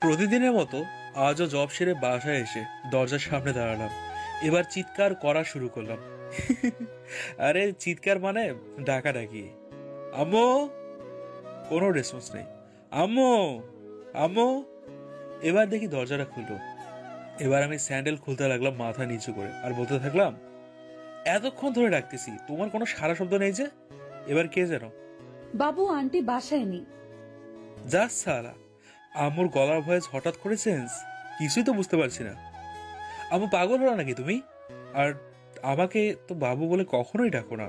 প্রতিদিনের মতো আজও জব সেরে বাসায় এসে দরজার সামনে দাঁড়ালাম। এবার চিৎকার করা শুরু করলাম। আরে চিৎকার মানে ডাকাডাকি, আম্মু। কোনো রেসপন্স নেই। আম্মু, আম্মু। এবার দেখি দরজাটা খুললো। এবার আমি স্যান্ডেল খুলতে লাগলাম মাথা নিচু করে, আর বলতে থাকলাম, এতক্ষণ ধরে ডাকতেছি, তোমার কোনো সারা শব্দ নেই যে। এবার কে যেন, বাবু আন্টি বাসায় নেই। যা সালা, আম্মুর গলার ভয়েস হঠাৎ করে চেঞ্জ, কিছুই তো বুঝতে পারছি না। আম্মু পাগল হলো নাকি তুমি? আর আমাকে তো বাবু বলে কখনোই ডাকো না।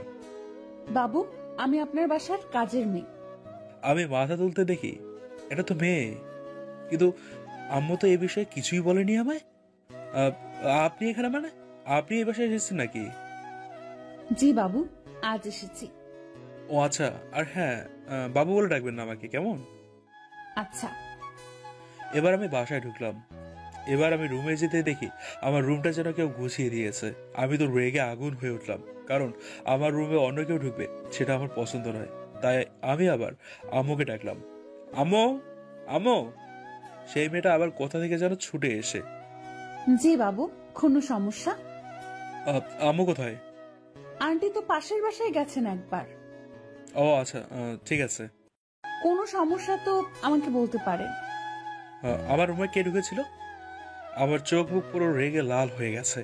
বাবু, আমি আপনার বাসার কাজের মেয়ে। আমি মাথা তুলতে দেখি এটা তো মেয়ে, কিন্তু আম্মু তো এই বিষয়ে কিছুই বলেনি আমায়। আ- আপনি এখানে মানে আপনি এই বাসায় এসেছেন নাকি? জি বাবু, আজ এসেছি। ও আচ্ছা, আর হ্যাঁ, বাবু বলে ডাকবেন না আমাকে, কেমন? আচ্ছা। এবার আমি বাসায় ঢুকলাম। এবার আমি রুমে যেতে দেখি আমার রুমটা যেন কেউ গুছিয়ে দিয়েছে। আমি তো রেগে আগুন হয়ে উঠলাম, কারণ আমার রুমে অন্য কেউ ঢুকবে সেটা আমার পছন্দ নয়। তাই আমি আবার আম্মুকে ডাকলাম, আম্মু, আম্মু। সেই মেয়েটা আবার কোথা থেকে যেন ছুটে এসে, জি বাবু, কোনো সমস্যা? আম্মু কোথায়? আন্টি তো পাশের বাসায় গেছেন একবার। ও আচ্ছা, ঠিক আছে। কোনো সমস্যা তো আমাকে বলতে পারেন। আমার রুমে কে ঢুকেছিল? আমার চোখ মুখ পুরো রেগে লাল হয়ে গেছে।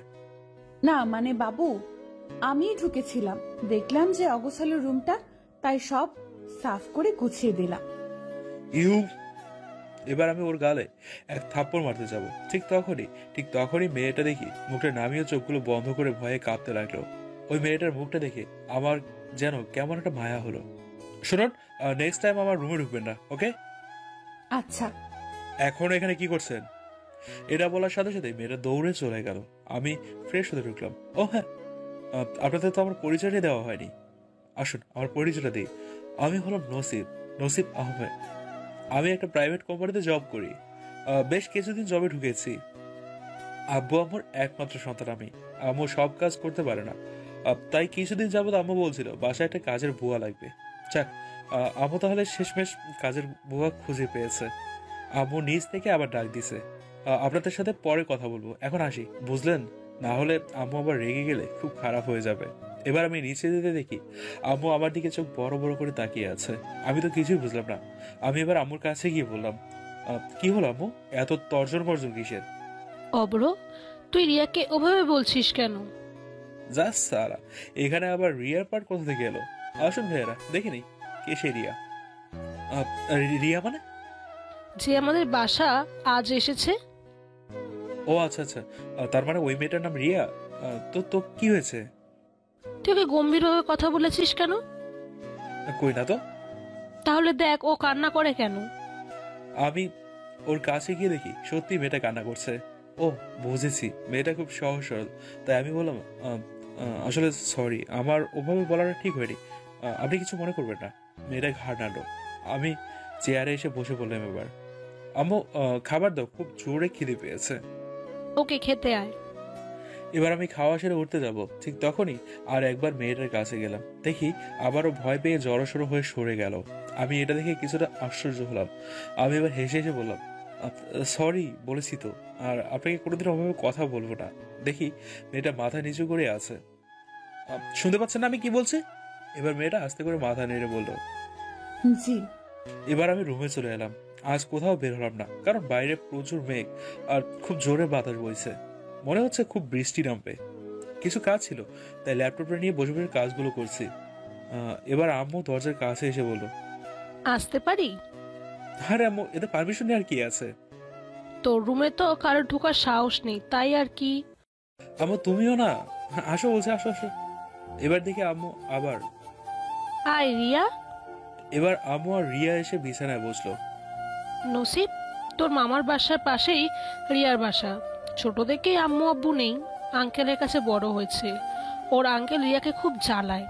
না মানে বাবু, আমি ঢুকেছিলাম, দেখলাম যে অগোছালো রুমটা, তাই সব সাফ করে গুছিয়ে দিলাম। ইউ। এবার আমি ওর গালে এক থাপ্পড় মারতে যাব, ঠিক তখনই মেয়েটা দেখি মুখটা নামিয়ে চোখগুলো বন্ধ করে ভয়ে কাঁপতে লাগলো। ওই মেয়েটার মুখটা দেখে আমার যেন কেমন একটা মায়া হলো। শুনুন, নেক্সট টাইম আমার রুমে ঢুকবেন না, ওকে? আচ্ছা। এখন এখানে কি করছেন? এটা বলার সাথে সাথে মেয়েটা দৌড়ে চলে গেল। আমি ফ্রেশ হতে ঢুকলাম। ও হ্যাঁ, আপনাদের তো আমার পরিচয়টা দেওয়া হয়নি। আসুন আমার পরিচয়টা দিই। আমি হলাম নসিব, নসিব আহমেদ। আমি একটা প্রাইভেট কোম্পানিতে জব করি। বেশ কিছুদিন জবে ঢুকেছি। আব্বু আম্মুর একমাত্র সন্তান আমি। আম্মু সব কাজ করতে পারে না, তাই কিছুদিন যাবত আম্মু বলছিল বাসায় একটা কাজের বুয়া লাগবে। যাক, আম্মু তাহলে শেষমেশ কাজের বুয়া খুঁজে পেয়েছে। আম্মু নিজ থেকে আবার ডাক দিছে। আপনাদের সাথে পরে কথা বলবো, এখন আসি, বুঝলেন? না হলে আম্মু আবার রেগে গেলে খুব খারাপ হয়ে যাবে। এবার আমি নিচে যেতে দেখি আম্মু আমার দিকে চোখ বড় বড় করে তাকিয়ে আছে। আমি তো কিছুই বুঝলাম না। আমি এবার আম্মুর কাছে গিয়ে বললাম, কি হলো আম্মু, এত তর্জন বর্জন কিসের? অব্র, তুই রিয়াকে ওভাবে বলছিস কেন? জাস্ট সারা, এখানে আবার রিয়ার পার্ট কোথা থেকে এলো? আসুন ভাইয়ারা, দেখিনি কে সে রিয়া। আহ, রিয়া মানে? যে আমাদের বাসা আজ এসেছে। ও আচ্ছা আচ্ছা, তার মানে ওই মেয়েটার নাম রিয়া। তো তো কি হয়েছে? তুই ওকে গম্ভীরভাবে কথা বলেছিস কেন? কই না তো। তাহলে দেখ ও কান্না করে কেন। আমি ওর কাছে গিয়ে দেখি সত্যি মেয়েটা কান্না করছে। ও, বুঝেছি, মেয়েটা খুব সহজ সরল। তাই আমি বললাম, আসলে সরি, আমার ওভাবে বলাটা ঠিক হয়নি। আপনি কিছু মনে করবেন না। মেয়েটা ঘাড় নাড়ল। আমি চেয়ারে এসে বসে পড়লাম। এবার, আম্মু, খাবার দাও, খুব জোরে খিদে পেয়েছে। ওকে খেতে আয়। এবার আমি খাওয়া সেরে উঠতে যাব, ঠিক তখনই আর একবার মেয়েটার কাছে গেলাম। দেখি আবারও ভয় পেয়ে জড়সড় হয়ে সরে গেল। আমি এটা দেখে কিছুটা আশ্চর্য হলাম। আমি এবার হেসে হেসে বললাম, সরি বলেছি তো, আর আপনাকে কোনোদিন অভাবে কথা বলবো না। দেখি মেয়েটা মাথা নিচু করে আছে। শুনতে পাচ্ছেন না আমি কি বলছি? এবার মেয়েটা আস্তে করে মাথা নেড়ে বলল, জি। এবার আমি রুমে চলে এলাম। আজ কোথাও বের হলাম না, কারণ বাইরে প্রচুর মেঘ আর খুব জোরে বাতাস বইছে। মনে হচ্ছে খুব বৃষ্টি নামবে। কিছু কাজ ছিল, তাই ল্যাপটপটা নিয়ে বসে বসে কাজগুলো করছি। এবার আম্মু দরজার কাছে এসে বলল, আসতে পারি? আরে আম্মু, এতে পারমিশন নেওয়ার কি আছে? তোর রুমে তো কারো ঢোকার সাহস নেই, তাই আর কি। আম্মু তুমিও না, আসো বলছে, আসো আসো। এবার দেখি আম্মু আবার আয় রিয়া। এবার আম্মু আর রিয়া এসে বিছানায় বসলো। নসিব, তোর মামার বাসার পাশেই রিয়ার বাসা। ছোট থেকেই আম্মু আব্বু নেই, আঙ্কেলের কাছে বড় হয়েছে। ওর আঙ্কেল রিয়াকে খুব জ্বালায়,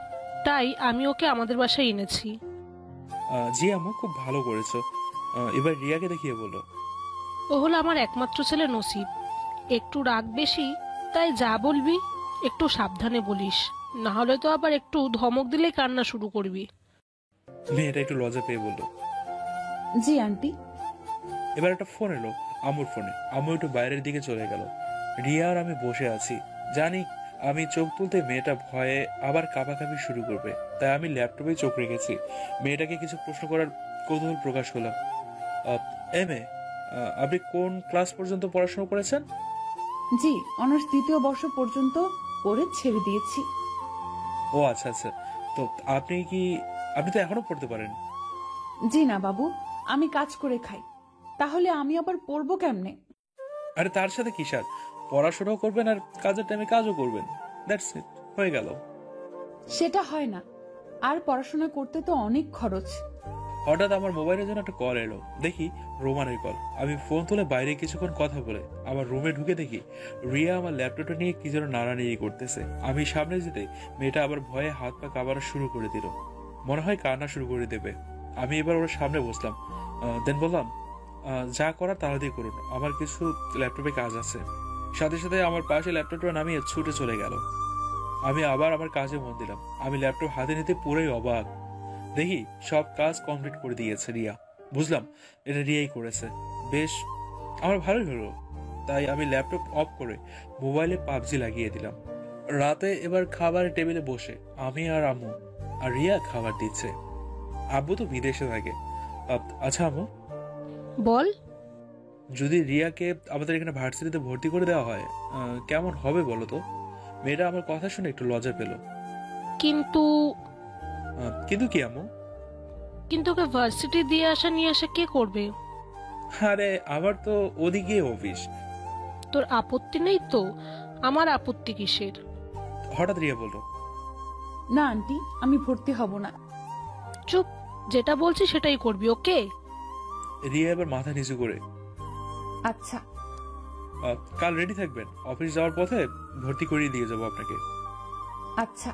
তাই আমি ওকে আমাদের বাসায় এনেছি। জি আম্মু, খুব ভালো করেছো। এবার রিয়াকে দেখিয়ে বললো, ও হলো আমার একমাত্র ছেলে নসিব। একটু রাগ বেশি, তাই যা বলবি একটু সাবধানে বলিস, না হলে তো আবার একটু ধমক দিলে কান্না শুরু করবি। মেয়েটা একটু লজ্জা পেয়ে বলল, জি আন্টি। এবার একটা ফোন এলো, আম্মুর ফোনে। আম্মু একটু বাইরের দিকে চলে গেল। রিয়া আর আমি বসে আছি, জানি আমি চোখ তুলতে মেয়েটা ভয়ে আবার কাঁপাকাঁপি শুরু করবে, তাই আমি ল্যাপটপে চোখ রেখেছি। মেয়েটাকে কিছু প্রশ্ন করার কৌতূহল প্রকাশ করলাম। এম এ, আপনি কোন ক্লাস পর্যন্ত পড়াশোনা করেছেন? জি, অনার্স 2য় বর্ষ পর্যন্ত পড়ে ছেড়ে দিয়েছি। ও আচ্ছা আচ্ছা, তো আপনি তো এখনো পড়তে পারেন। জি না বাবু, আমি কাজ করে খাই, তাহলে আমি আবার পড়বো কেমনে? আরে তার সাথে কি স্যার, পড়াশোনাও করবেন আর কাজের টাইমে কাজও করবেন, দ্যাটস ইট, হয়ে গেল। সেটা হয় না, আর পড়াশোনা করতে তো অনেক খরচ। হঠাৎ আমার মোবাইলের জন্য একটা কল এলো, দেখি রোমানের কল। আমি ফোন তুলে বাইরে কিছুক্ষণ কথা বলে আমার রুমে ঢুকে দেখি রিয়া আমার ল্যাপটপটা নিয়ে কি যেন নাড়ানাড়ি করতেছে। আমি সামনে যেতে মেয়েটা আবার ভয়ে হাত পা কাঁপানো শুরু করে দিল, মনে হয় কান্না শুরু করে দেবে। আমি এবার ওর সামনে বসলাম, দেন বললাম, যা করার তাড়াতাড়ি করুন, আমার কিছু ল্যাপটপে কাজ আছে। সাথে সাথে আমার পাশে ল্যাপটপটা নামিয়ে ছুটে চলে গেল। আমি আবার আমার কাজে মন দিলাম। আমি ল্যাপটপ হাতে নিতে পুরোই অবাক, দেখি সব কাজ কমপ্লিট করে দিয়েছে রিয়া। বুঝলাম এটা রিয়াই করেছে, বেশ আমার ভালোই হলো। তাই আমি ল্যাপটপ অফ করে মোবাইলে পাবজি লাগিয়ে দিলাম। রাতে এবার খাবারের টেবিলে বসে আমি আর আম্মু, আর রিয়া খাবার দিচ্ছে। আব্বু তো বিদেশে থাকে। আচ্ছা আম্মু, বল। যদি রিয়াকে আমাদের এখানে ভার্সিটিতে ভর্তি করে দেওয়া হয়, কেমন হবে বলো তো? মেয়েটা আমার কথা শুনে একটু লজ্জা পেল। কিন্তু কিন্তু কি আম্মু? কিন্তু ওকে ভার্সিটি দিয়ে আসা নিয়ে আসা কে করবে? আরে আমার তো ওদিকে অফিস। তোর আপত্তি নেই তো? আমার আপত্তি কিসের? হঠাৎ রিয়া বলল, না আন্টি, আমি ভর্তি হব না। চুপ, যেটা বলছি সেটাই করবি, ওকে? রিয়া এবার মাথা নিচু করে, আচ্ছা। কাল রেডি থাকবেন, অফিস যাওয়ার পথে ভর্তি করিয়ে দিয়ে যাবো আপনাকে। আচ্ছা।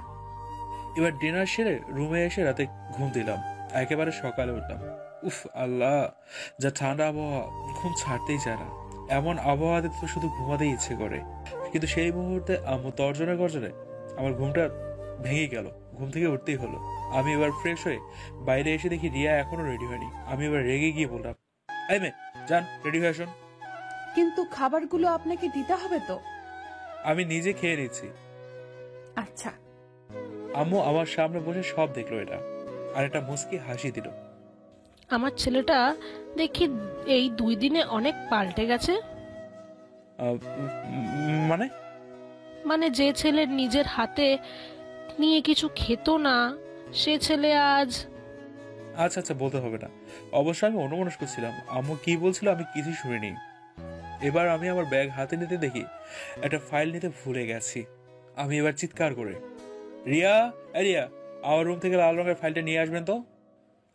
এবার ডিনার সেরে রুমে এসে রাতে ঘুম দিলাম। একেবারে সকালে উঠলাম। উফ আল্লাহ, যা ঠান্ডা আবহাওয়া, ঘুম ছাড়তেই চায় না। এমন আবহাওয়াতে তো শুধু ঘুমাতেই ইচ্ছে করে। কিন্তু সেই মুহূর্তে আম্মু তর্জনে গর্জনে আমার ঘুমটা ভেঙে গেল। ঘুম থেকে উঠতেই হলো। আমি এবার ফ্রেশ হয়ে বাইরে এসে দেখি রিয়া এখনো রেডি হয়নি। আমি এবার রেগে গিয়ে বললাম, এই মেয়ে, যান রেডি হয়ে আসুন। কিন্তু খাবারগুলো আপনাকে দিতে হবে তো? আমি নিজে খেয়ে নিচ্ছি। আচ্ছা। আম্মু আমার সামনে বসে সব দেখলো এটা, আর একটা মুচকি হাসি দিল। আমার ছেলেটা দেখি এই 2 দিনে অনেক পাল্টে গেছে। মানে? মানে যে ছেলে নিজের হাতে নিয়ে কিছু খেত না, সে ছেলে আজ। আচ্ছা আচ্ছা, বলতে হবে না। অবশ্য আমি অন্যমনস্ক ছিলাম, আম্মু কি বলছিল আমি কিছুই শুনিনি। এবার আমি আমার ব্যাগ হাতে নিতে দেখি একটা ফাইল নিতে ভুলে গেছি। আমি এবার চিৎকার করে, রিয়া, রিয়া, আমার রুম থেকে লাল রঙের ফাইলটা নিয়ে আসবেন তো।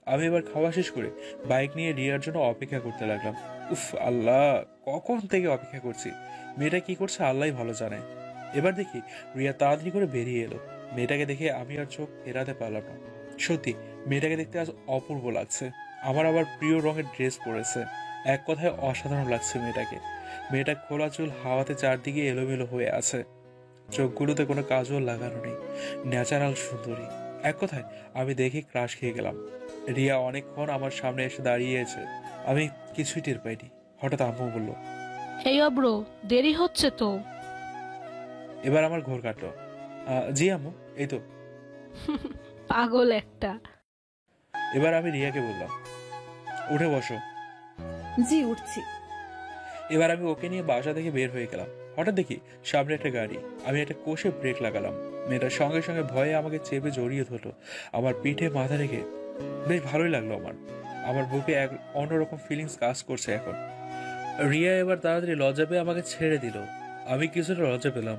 আমি এবার খাওয়া শেষ করে বাইক নিয়ে রিয়ার জন্য অপেক্ষা করতে লাগলাম। উফ আল্লাহ, কখন থেকে অপেক্ষা করছি। মেয়েটা কি করছে আল্লাহই ভালো জানে। এবার দেখি রিয়া তাড়াতাড়ি করে বেরিয়ে এলো। মেয়েটাকে দেখে আমি আর চোখ এড়াতে পারলাম না। সত্যি মেয়েটাকে দেখতে আজ অপূর্ব লাগছে। আমার আবার প্রিয় রঙের ড্রেস পরেছে। এক কথায় অসাধারণ লাগছে মেয়েটাকে। মেয়েটা খোলা চুল হাওয়াতে চারদিকে এলোমেলো হয়ে আছে, চোখগুলোতে কোনো কাজল লাগানো নেই, ন্যাচারাল সুন্দরী। এক কথায় আমি দেখে ক্রাশ খেয়ে গেলাম। রিয়া অনেকক্ষণ আমার সামনে এসে দাঁড়িয়েছে, আমি কিছুই টের পাইনি। হঠাৎ আম্মু বলল, এই অব্র, দেরি হচ্ছে তো। এবার আমার ঘোর কাটলো। জি আম্মু, এই তো। পাগল একটা। এবার আমি রিয়াকে বললাম, উঠে বসো। জি, উঠছি। এবার আমি ওকে নিয়ে বাসা থেকে বের হয়ে গেলাম। হঠাৎ দেখি সামনে একটা গাড়ি। আমি একটা কষে ব্রেক লাগালাম। মেয়েটার সঙ্গে সঙ্গে ভয়ে আমাকে চেপে জড়িয়ে ধরলো, আমার পিঠে মাথা রেখে। বেশ ভালোই লাগলো আমার। আমার বুকে এক অন্যরকম ফিলিংস কাজ করছে এখন। রিয়া এবার তাড়াতাড়ি লজ্জা পেয়ে আমাকে ছেড়ে দিল। আমি কিছুটা লজ্জা পেলাম।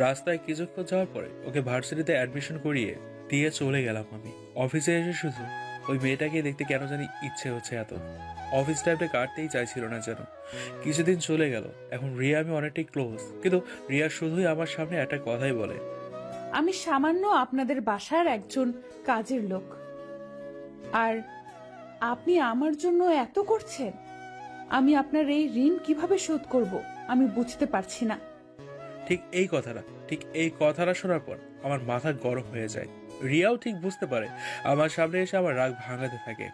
রাস্তায় কিছুক্ষণ যাওয়ার পরে ওকে ভার্সিটিতে অ্যাডমিশন করিয়ে দিয়ে চলে গেলাম। আমি অফিসে এসে শুধু ওই মেয়েটাকে দেখতে কেন জানি ইচ্ছে হচ্ছে এত। অফিস টাইমটা কাটতেই চাইছিল না যেন। কিছুদিন চলে গেল, এখন রিয়া আমি অনেকটাই ক্লোজ, কিন্তু রিয়া শুধুই আমার সামনে একটা কথাই বলে, আমি সামান্য আপনাদের বাসার একজন কাজের লোক, আর আপনি আমার জন্য এত করছেন। আমি আপনার এই ঋণ কিভাবে শোধ করব আমি বুঝতে পারছি না। ঠিক এই কথাটা শোনার পর আমার মাথা গরম হয়ে যায়। রিয়াও ঠিক বুঝতে পারে। আমার সামনে এসে আমার রাগ ভাঙাতে থাকে।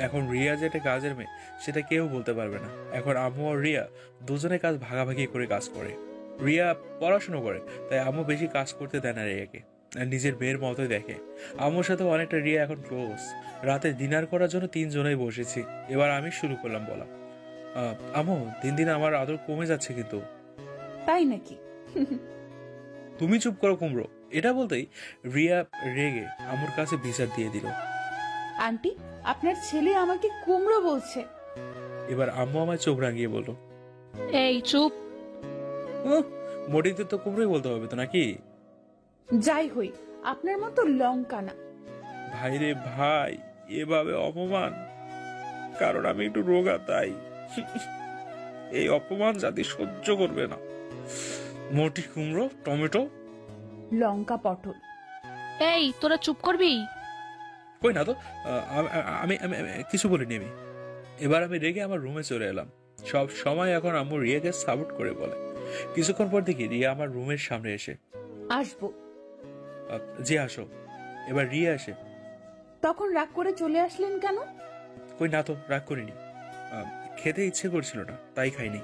এখন রিয়া যে একটা কাজের মেয়ে সেটা কেউ বলতে পারবে না। এখন আম্মু আর রিয়া দুজনে কাজ ভাগাভাগি করে কাজ করে। রিয়া পড়াশুনো করে, তাই আম্মু বেশি কাজ করতে দেয় না রিয়াকে, আর নিজের মেয়ের মতোই দেখে। আম্মুর সাথে অনেকটা রিয়া এখন ক্লোজ। রাতে ডিনার করার জন্য তিনজনেই বসেছি। এবার আমি শুরু করলাম বলা, আম্মু দিন দিন আমার আদর কমে যাচ্ছে কিন্তু। তাই নাকি? তুমি চুপ করো কুমড়ো। এটা বলতেই রিয়া রেগে আম্মুর কাছে বিচার দিয়ে দিল। আন্টি, আপনার ছেলে আমাকে কুমড়ো বলছে। এবার আম্মু আমায় চোখ রাঙিয়ে বলল, এই চুপ। মোটিতে তো কুমড়োই বলতে হবে তো নাকি? যাই হই, আপনার মতো লঙ্কা না। ভাই রে ভাই, এভাবে অপমান, কারণ আমি একটু রোগা তাই। এই অপমান জাতি সহ্য করবে না। মোটি কুমড়ো টমেটো লঙ্কা পটল। এই তোরা চুপ করবি? কই না তো, আমি আমি আমি কিছু বলিনি আমি। এবার আমি রেগে আমার রুমে চলে এলাম। সব সময় এখন আম্মু রিয়াকে সাপোর্ট করে বলে। কিছুক্ষণ পর দেখি রিয়া আমার রুমের সামনে এসে, আসবো। যে আসো। এবার রিয়া আসে। তখন রাগ করে চলে আসলেন কেন? কই না তো, রাগ করিনি। খেতে ইচ্ছে করছিল না তাই খাইনি।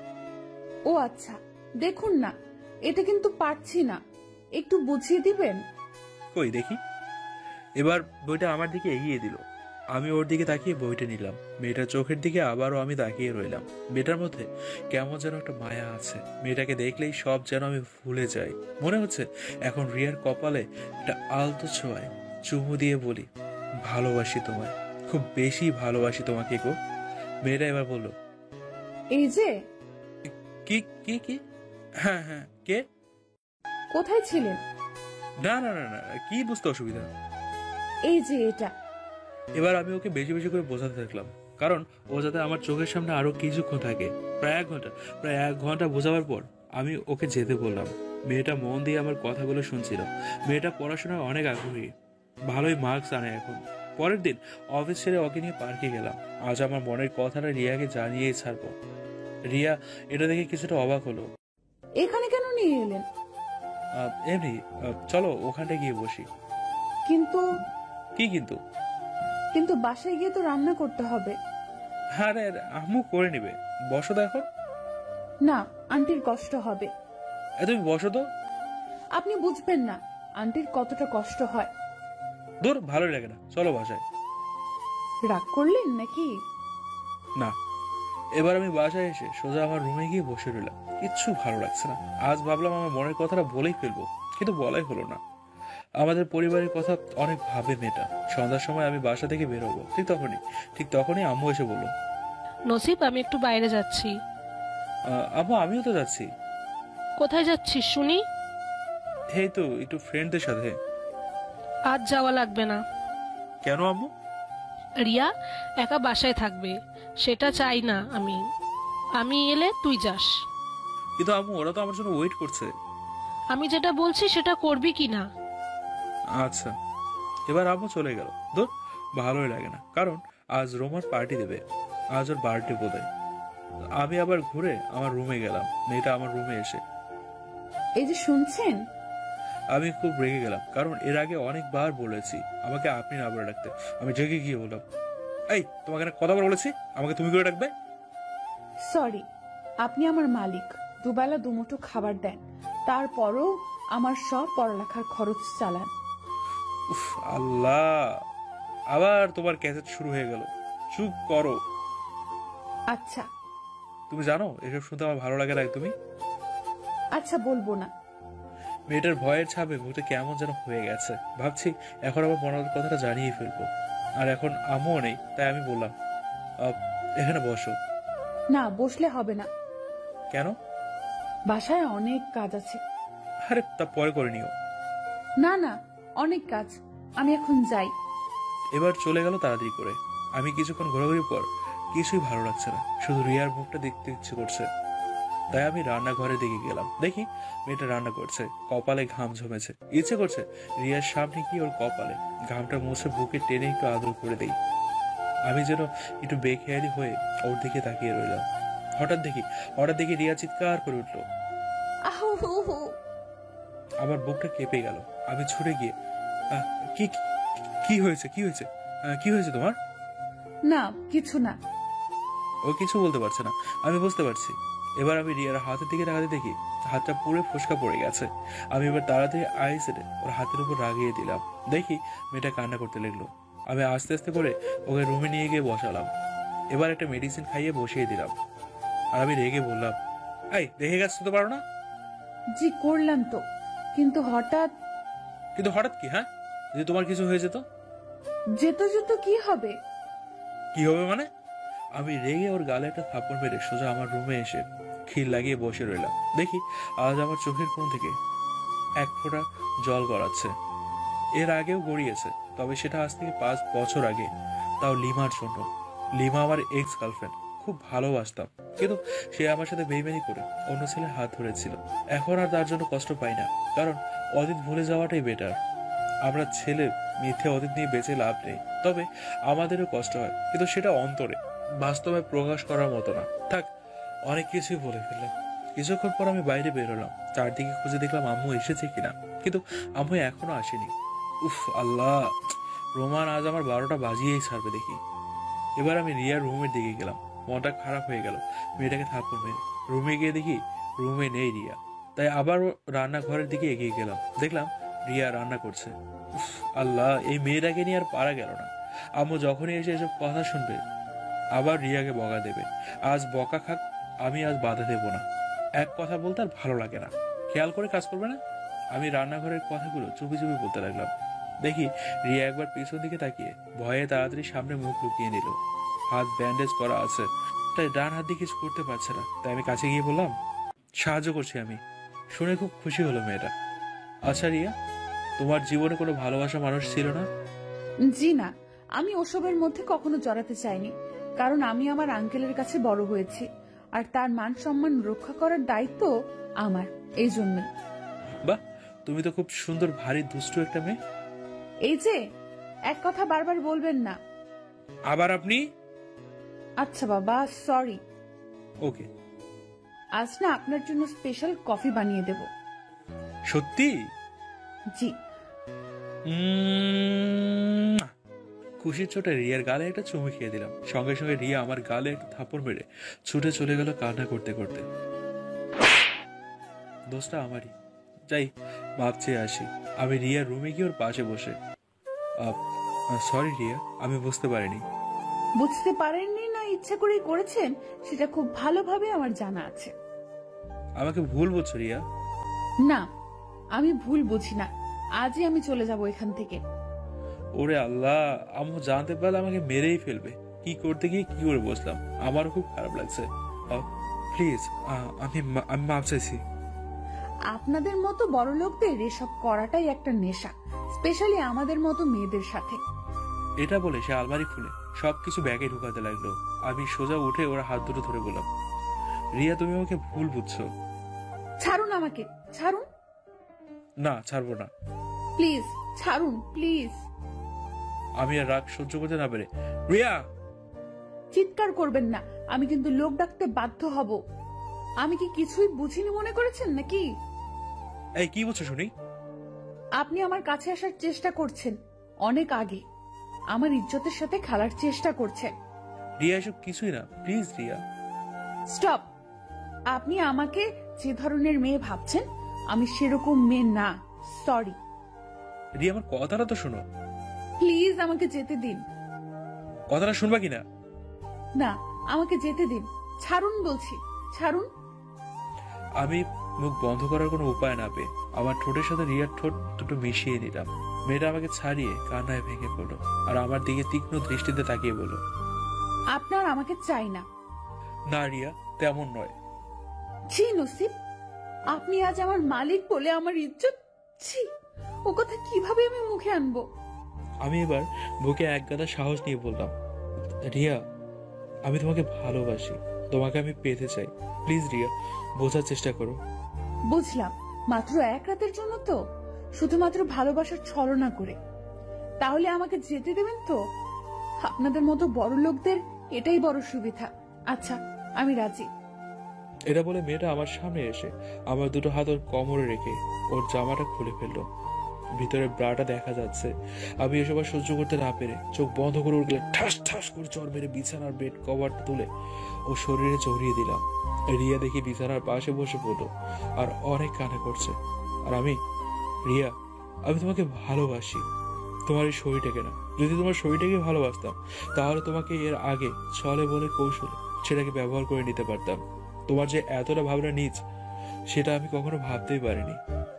ও আচ্ছা, দেখুন না, এটা কিন্তু পারছি না, একটু বুঝিয়ে দিবেন? কই দেখি। এবার বইটা আমার দিকে এগিয়ে দিল। আমি ওর দিকে তাকিয়ে বইটা নিলাম। মেয়েটার চোখের দিকে আবারও আমি তাকিয়ে রইলাম। মেয়েটার মধ্যে কেমন যেন একটা মায়া আছে। মেয়েটাকে দেখলেই সব যেন আমি ভুলে যাই। মনে হচ্ছে এখন রিয়ার কপালে একটা আলতো ছোঁয়ায় চুমু দিয়ে বলি, ভালোবাসি তোমায়, খুব বেশি ভালোবাসি তোমাকে গো। মেয়েটা এবার বলল, এই যে। কি কি কি? হ্যাঁ হ্যাঁ, কে? কোথায় ছিলেন? না না না না, কি বুঝতে অসুবিধা? এই যে এটা। এবার আমি ওকে বেশি বেশি করে বোঝাতে থাকলাম, কারণ ও যাতে আমার চোখের সামনে আরো কিছুক্ষণ থাকে। প্রায় এক ঘন্টা বোঝাবার পর আমি ওকে যেতে বললাম। মেয়েটা মন দিয়ে আমার কথাগুলো শুনছিল। মেয়েটা পড়াশোনায় অনেক আগ্রহী, ভালোই মার্কস আনে এখন। পরের দিন অফিস ছেড়ে ওকে নিয়ে পার্কে গেলাম। আজ আমার মনের কথাটা রিয়াকে জানিয়েই ছাড়বো। রিয়া এটা দেখে কিছুটা অবাক হলো। এখানে কেন নিয়ে এলেন? এমনি, চলো ওখানটা গিয়ে বসি। কিন্তু কি কিন্তু? কিন্তু বাসায় গিয়ে তো রান্না করতে হবে। আরে আম্মু করে নিবে, বসো তো এখন। না, আন্টির কষ্ট হবে। তুমি বসো তো। আপনি বুঝবেন না আন্টির কতটা কষ্ট হয়। দূর, ভালো লাগে না, চলো বাসায়। রাগ করলেন নাকি? না। এবার আমি বাসায় এসে সোজা আমার রুমে গিয়ে বসে রইলাম। কিচ্ছু ভালো লাগছে না। আজ ভাবলাম আমার মনের কথাটা বলেই ফেলবো, কিন্তু বলাই হলো না। আমাদের পরিবারের কথা অনেক ভাবে মেয়েটা। সন্ধ্যার সময় আমি বাসা থেকে বের হবো, ঠিক তখনই আম্মু এসে বলল, নসিব, আমি একটু বাইরে যাচ্ছি। আম্মু আমিও তো যাচ্ছি। কোথায় যাচ্ছিস শুনি? এই তো একটু ফ্রেন্ডদের সাথে। আজ যাওয়া লাগবে না। কেন আম্মু? রিয়া একা বাসায় থাকবে, সেটা চাই না আমি। আমি এলে তুই যাস। কিন্তু আম্মু ওরা তো আমার জন্য ওয়েট করছে। আমি যেটা বলছি সেটা করবি কি না? আচ্ছা। এবার আম্মু চলে গেল। দূর, ভালোই লাগে না, কারণ আজ রোমার পার্টি দেবে। আজ ওর বার্থডে বোধহয়। আমি আবার ঘুরে আমার রুমে গেলাম। মেয়েটা আমার রুমে এসে, এই যে শুনছেন। আমি খুব রেগে গেলাম, কারণ এর আগে অনেকবার বলেছি আমাকে আপনি না বলে ডাকতে। আমি রেগে গিয়ে বললাম, এই তোমাকে না কতবার বলেছি আমাকে তুমি করে ডাকবে? সরি, আপনি আমার মালিক, দুবেলা দুমুঠো খাবার দেন, তারপরও আমার সব পড়ালেখার খরচ চালান। উফ আল্লাহ, আবার তোমার ক্যাসেট শুরু হয়ে গেল। চুপ করো। আচ্ছা তুমি জানো এসব শুনতে আমার ভালো লাগে না একদমই। আচ্ছা, বলবো না। মেয়েটার ভয়ের ছাপে মুখটা কেমন যেন হয়ে গেছে। ভাবছি এখন আবার মনের কথাটা জানিয়ে ফেলবো। আর এখন আম্মুও নেই, তাই আমি বললাম, এখানে বসো। না, বসলে হবে না। কেন? বাসায় অনেক কাজ আছে। আরে তা পরে করে নিও। না না, অনেক কাজ, আমি এখন যাই। এবার চলে গেল তাড়াতাড়ি করে। আমি কিছুক্ষণ ঘোরাঘুরির পর কিছুই ভালো লাগছে না, শুধু রিয়ার মুখটা দেখতে ইচ্ছে করছে। তাই আমি রান্নাঘরের দিকে গেলাম। দেখি মেয়েটা রান্না করছে, কপালে ঘাম জমেছে। ইচ্ছে করছে রিয়ার সামনে গিয়ে ওর কপালে ঘামটা মুছে বুকে টেনে একটু আদর করে দেই। আমি যেন একটু বেখেয়ালি হয়ে ওর দিকে তাকিয়ে রইলাম। হঠাৎ দেখি রিয়া চিৎকার করে উঠলো। আমার বুকটা কেঁপে গেল। আমি ছুটে গিয়ে, কি কি হয়েছে কি হয়েছে কি হয়েছে তোমার? না, কিছু না। ও কিছু বলতে পারছে না, আমি বুঝতে পারছি। এবার আমি রিয়ার হাতের দিকে তাকাতে দেখি হাতটা পুরো ফোসকা পড়ে গেছে। আমি এবার তাড়াতাড়ি আইস এনে ওর হাতের উপর রাগিয়ে দিলাম। দেখি মেয়েটা কান্না করতে লাগলো। আমি আস্তে আস্তে করে ওকে রুমে নিয়ে গিয়ে বসালাম। এবার একটা মেডিসিন খাইয়ে বসিয়ে দিলাম। আর আমি রেগে বললাম, এই দেখে গেছ তো পারো না? জি করলাম তো, কিন্তু হঠাৎ। কিন্তু হঠাৎ কি? হ্যাঁ, যদি তোমার কিছু হয়ে যেত? যেত যেত কি হবে? কি হবে মানে? আমি রেগে ওর গালে একটা থাপ্পড় মেরে সোজা আমার রুমে এসে খিল লাগিয়ে বসে রইলাম। দেখি আজ আমার চোখের কোণ থেকে এক ফোঁটা জল গড়াচ্ছে। এর আগেও গড়িয়েছে, তবে সেটা আজ থেকে 5 বছর আগে, তাও লিমার জন্য। লিমা আমার এক্স গার্লফ্রেন্ড, খুব ভালোবাসতাম, কিন্তু সে আমার সাথে বেইমানি করে অন্য ছেলের হাত ধরেছিল। এখন আর তার জন্য কষ্ট পাই না, কারণ অতীত ভুলে যাওয়াটাই বেটার। আমরা ছেলে মিথ্যে অতীত নিয়ে বেঁচে লাভ নেই, তবে আমাদেরও কষ্ট হয়, কিন্তু সেটা অন্তরে, বাস্তবে প্রকাশ করার মতো না। থাক, অনেক কিছুই বলে ফেললাম। কিছুক্ষণ পর আমি বাইরে বেরোলাম, চারদিকে খুঁজে দেখলাম আম্মু এসেছে কিনা, কিন্তু আম্মু এখনো আসেনি। উফ আল্লাহ, রোমান আজ আমার 12টা বাজিয়েই ছাড়বে দেখি। এবার আমি রিয়ার রুমের দিকে গেলাম। মনটা খারাপ হয়ে গেল মেয়েটাকে থাপ্পড় মেরে। রুমে গিয়ে দেখি রুমে নেই রিয়া, তাই আবার রান্নাঘরের দিকে এগিয়ে গেলাম। দেখলাম রিয়া রান্না করছে। উফ আল্লাহ, এই মেয়েটাকে নিয়ে আর পারা গেল না। আম্মু যখনই এসে এসব কথা শুনবে আবার রিয়াকে বকা দেবে। আজ বকা খাক, আমি আজ বাধা দেব না। এক কথা বলতে আর ভালো লাগে না, খেয়াল করে কাজ করবে না? আমি রান্নাঘরের কথাগুলো চুপি চুপি বলতে লাগলাম। দেখি রিয়া একবার পিছন দিকে তাকিয়ে ভয়ে তাড়াতাড়ি সামনে মুখ লুকিয়ে নিল। হাত ব্যান্ডেজ করা আছে, তাই ডান হাত দিয়ে কিছু করতে পারছে না। তাই আমি কাছে গিয়ে বললাম, সাহায্য করছি আমি। শুনে খুব খুশি হলো মেয়েটা। আচ্ছা রিয়া, তোমার জীবনে কোনো ভালোবাসা মানুষ ছিল না? জি না, আমি ওসবের মধ্যে কখনো জড়াতে চাইনি, কারণ আমি আমার আঙ্কেলের কাছে বড় হয়েছি, আর তার মান সম্মান রক্ষা করার দায়িত্ব আমার, এই জন্য। বাহ, তুমি তো খুব সুন্দর, ভারী দুষ্টু একটা মেয়ে। এই যে, এক কথা বারবার বলবেন না। আবার আপনি? আচ্ছা বাবা, সরি। ওকে। আজ না আপনার জন্য স্পেশাল কফি বানিয়ে দেব। সত্যি? জি। খুশির চোটে রিয়ার গালে একটা চুমু খেয়ে দিলাম। সঙ্গে সঙ্গে রিয়া আমার গালে একটা থাপ্পড় মেরে ছুটে চলে গেল কান্না করতে করতে। দোষটা আমারই। যাই, মাপ চেয়ে আসি। আমি রিয়ার রুমে গিয়ে ওর পাশে বসে, সরি রিয়া, আমি বুঝতে পারিনি। বুঝতে পারেননি না ইচ্ছা করেই করেছেন, সেটা খুব ভালোভাবে আমার জানা আছে। আমাকে ভুল বলছো রিয়া? না, আমি ভুল বুঝি না। আজই আমি চলে যাব এখান থেকে। ওরে আল্লাহ, আম্মু জানতে পারলে আমাকে মেরেই ফেলবে। কি করতে গিয়ে কি করে বসলাম, আমারও খুব খারাপ লাগছে। প্লিজ, আমি মাপ চাইছি। আপনাদের মতো বড় লোকদের এসব করাটাই একটা নেশা, স্পেশালি আমাদের মতো মেয়েদের সাথে। এটা বলে সে আলমারি খুলে সবকিছু ব্যাগে ঢুকাতে লাগলো। আমি সোজা উঠে ওরা হাত দুটো ধরে বললাম, রিয়া তুমি আমাকে ভুল বুঝছো। ছাড়ুন আমাকে, ছাড়ুন। না, ছাড়বো না। প্লিজ ছাড়ুন, প্লিজ। আমি আর রাগ সহ্য করতে না পেরে, রিয়া! চিৎকার করবেন না, আমি কিন্তু লোক ডাকতে বাধ্য হব। আমি কি কিছুই বুঝিনি মনে করেছেন নাকি? এই কি বলছো শুনি? আপনি আমার কাছে আসার চেষ্টা করছেন, অনেক আগে আমার ইজ্জতের সাথে খেলার চেষ্টা করছেন। রিয়া এসব কিছুই না, প্লিজ রিয়া। স্টপ। আপনি আমাকে যে ধরনের মেয়ে ভাবছেন, আমি সেরকম মেয়ে না। সরি। রিয়া আমার কথাটা তো শোনো। প্লিজ আমাকে যেতে দিন। কথাটা শুনবা কিনা? না, আমাকে যেতে দিন। ছাড়ুন বলছি, ছাড়ুন। আমি মুখ বন্ধ করার কোনো উপায় না পেয়ে আমার ঠোঁটের সাথে রিয়ার ঠোঁট দুটো মিশিয়ে নিলাম। মেয়েটা আমাকে ছাড়িয়ে কান্নায় ভেঙে পড়লো আর আমার দিকে তীক্ষ্ণ দৃষ্টিতে তাকিয়ে বলল, আপনার আমাকে চাই না। না রিয়া, তেমন নয়। ছি নসিব, আপনি আজ আমার মালিক বলে আমার ইজ্জত। ছি, ও কথা কিভাবে আমি মুখে আনবো? আমি এবার বুকে এক গাদা সাহস নিয়ে বললাম, রিয়া, আমি তোমাকে ভালোবাসি, তোমাকে আমি পেতে চাই। প্লিজ রিয়া, বোঝার চেষ্টা করো। বুঝলাম, মাত্র এক রাতের জন্য তো, শুধুমাত্র ভালোবাসার ছলনা করে। তাহলে আমাকে যেতে দেবেন তো? আপনাদের মতো বড় লোকদের এটাই বড় সুবিধা। আচ্ছা, আমি রাজি। এটা বলে মেয়েটা আমার সামনে এসে আমার দুটো হাত ওর কোমরে রেখে ওর জামাটা খুলে ফেললো। ভিতরে ব্রাটা দেখা যাচ্ছে। আমি এসব আর সহ্য করতে না পেরে চোখ বন্ধ করে উঠলে ঠাস ঠাস করে চড় মেরে বিছানার বেড কভারটা তুলে ও শরীরে জড়িয়ে দিলাম। রিয়া দেখি বিছানার পাশে বসে পড়লো আর অনেক কান্না করছে। আর আমি, রিয়া, আমি তোমাকে ভালোবাসি, তোমার এই শরীরটাকে না। যদি তোমার শরীরটাকে ভালোবাসতাম তাহলে তোমাকে এর আগে ছলে বলে কৌশলে সেটাকে ব্যবহার করে নিতে পারতাম। তোমার যে এতটা ভাবনা নিজ সেটা আমি কখনো ভাবতেই পারিনি।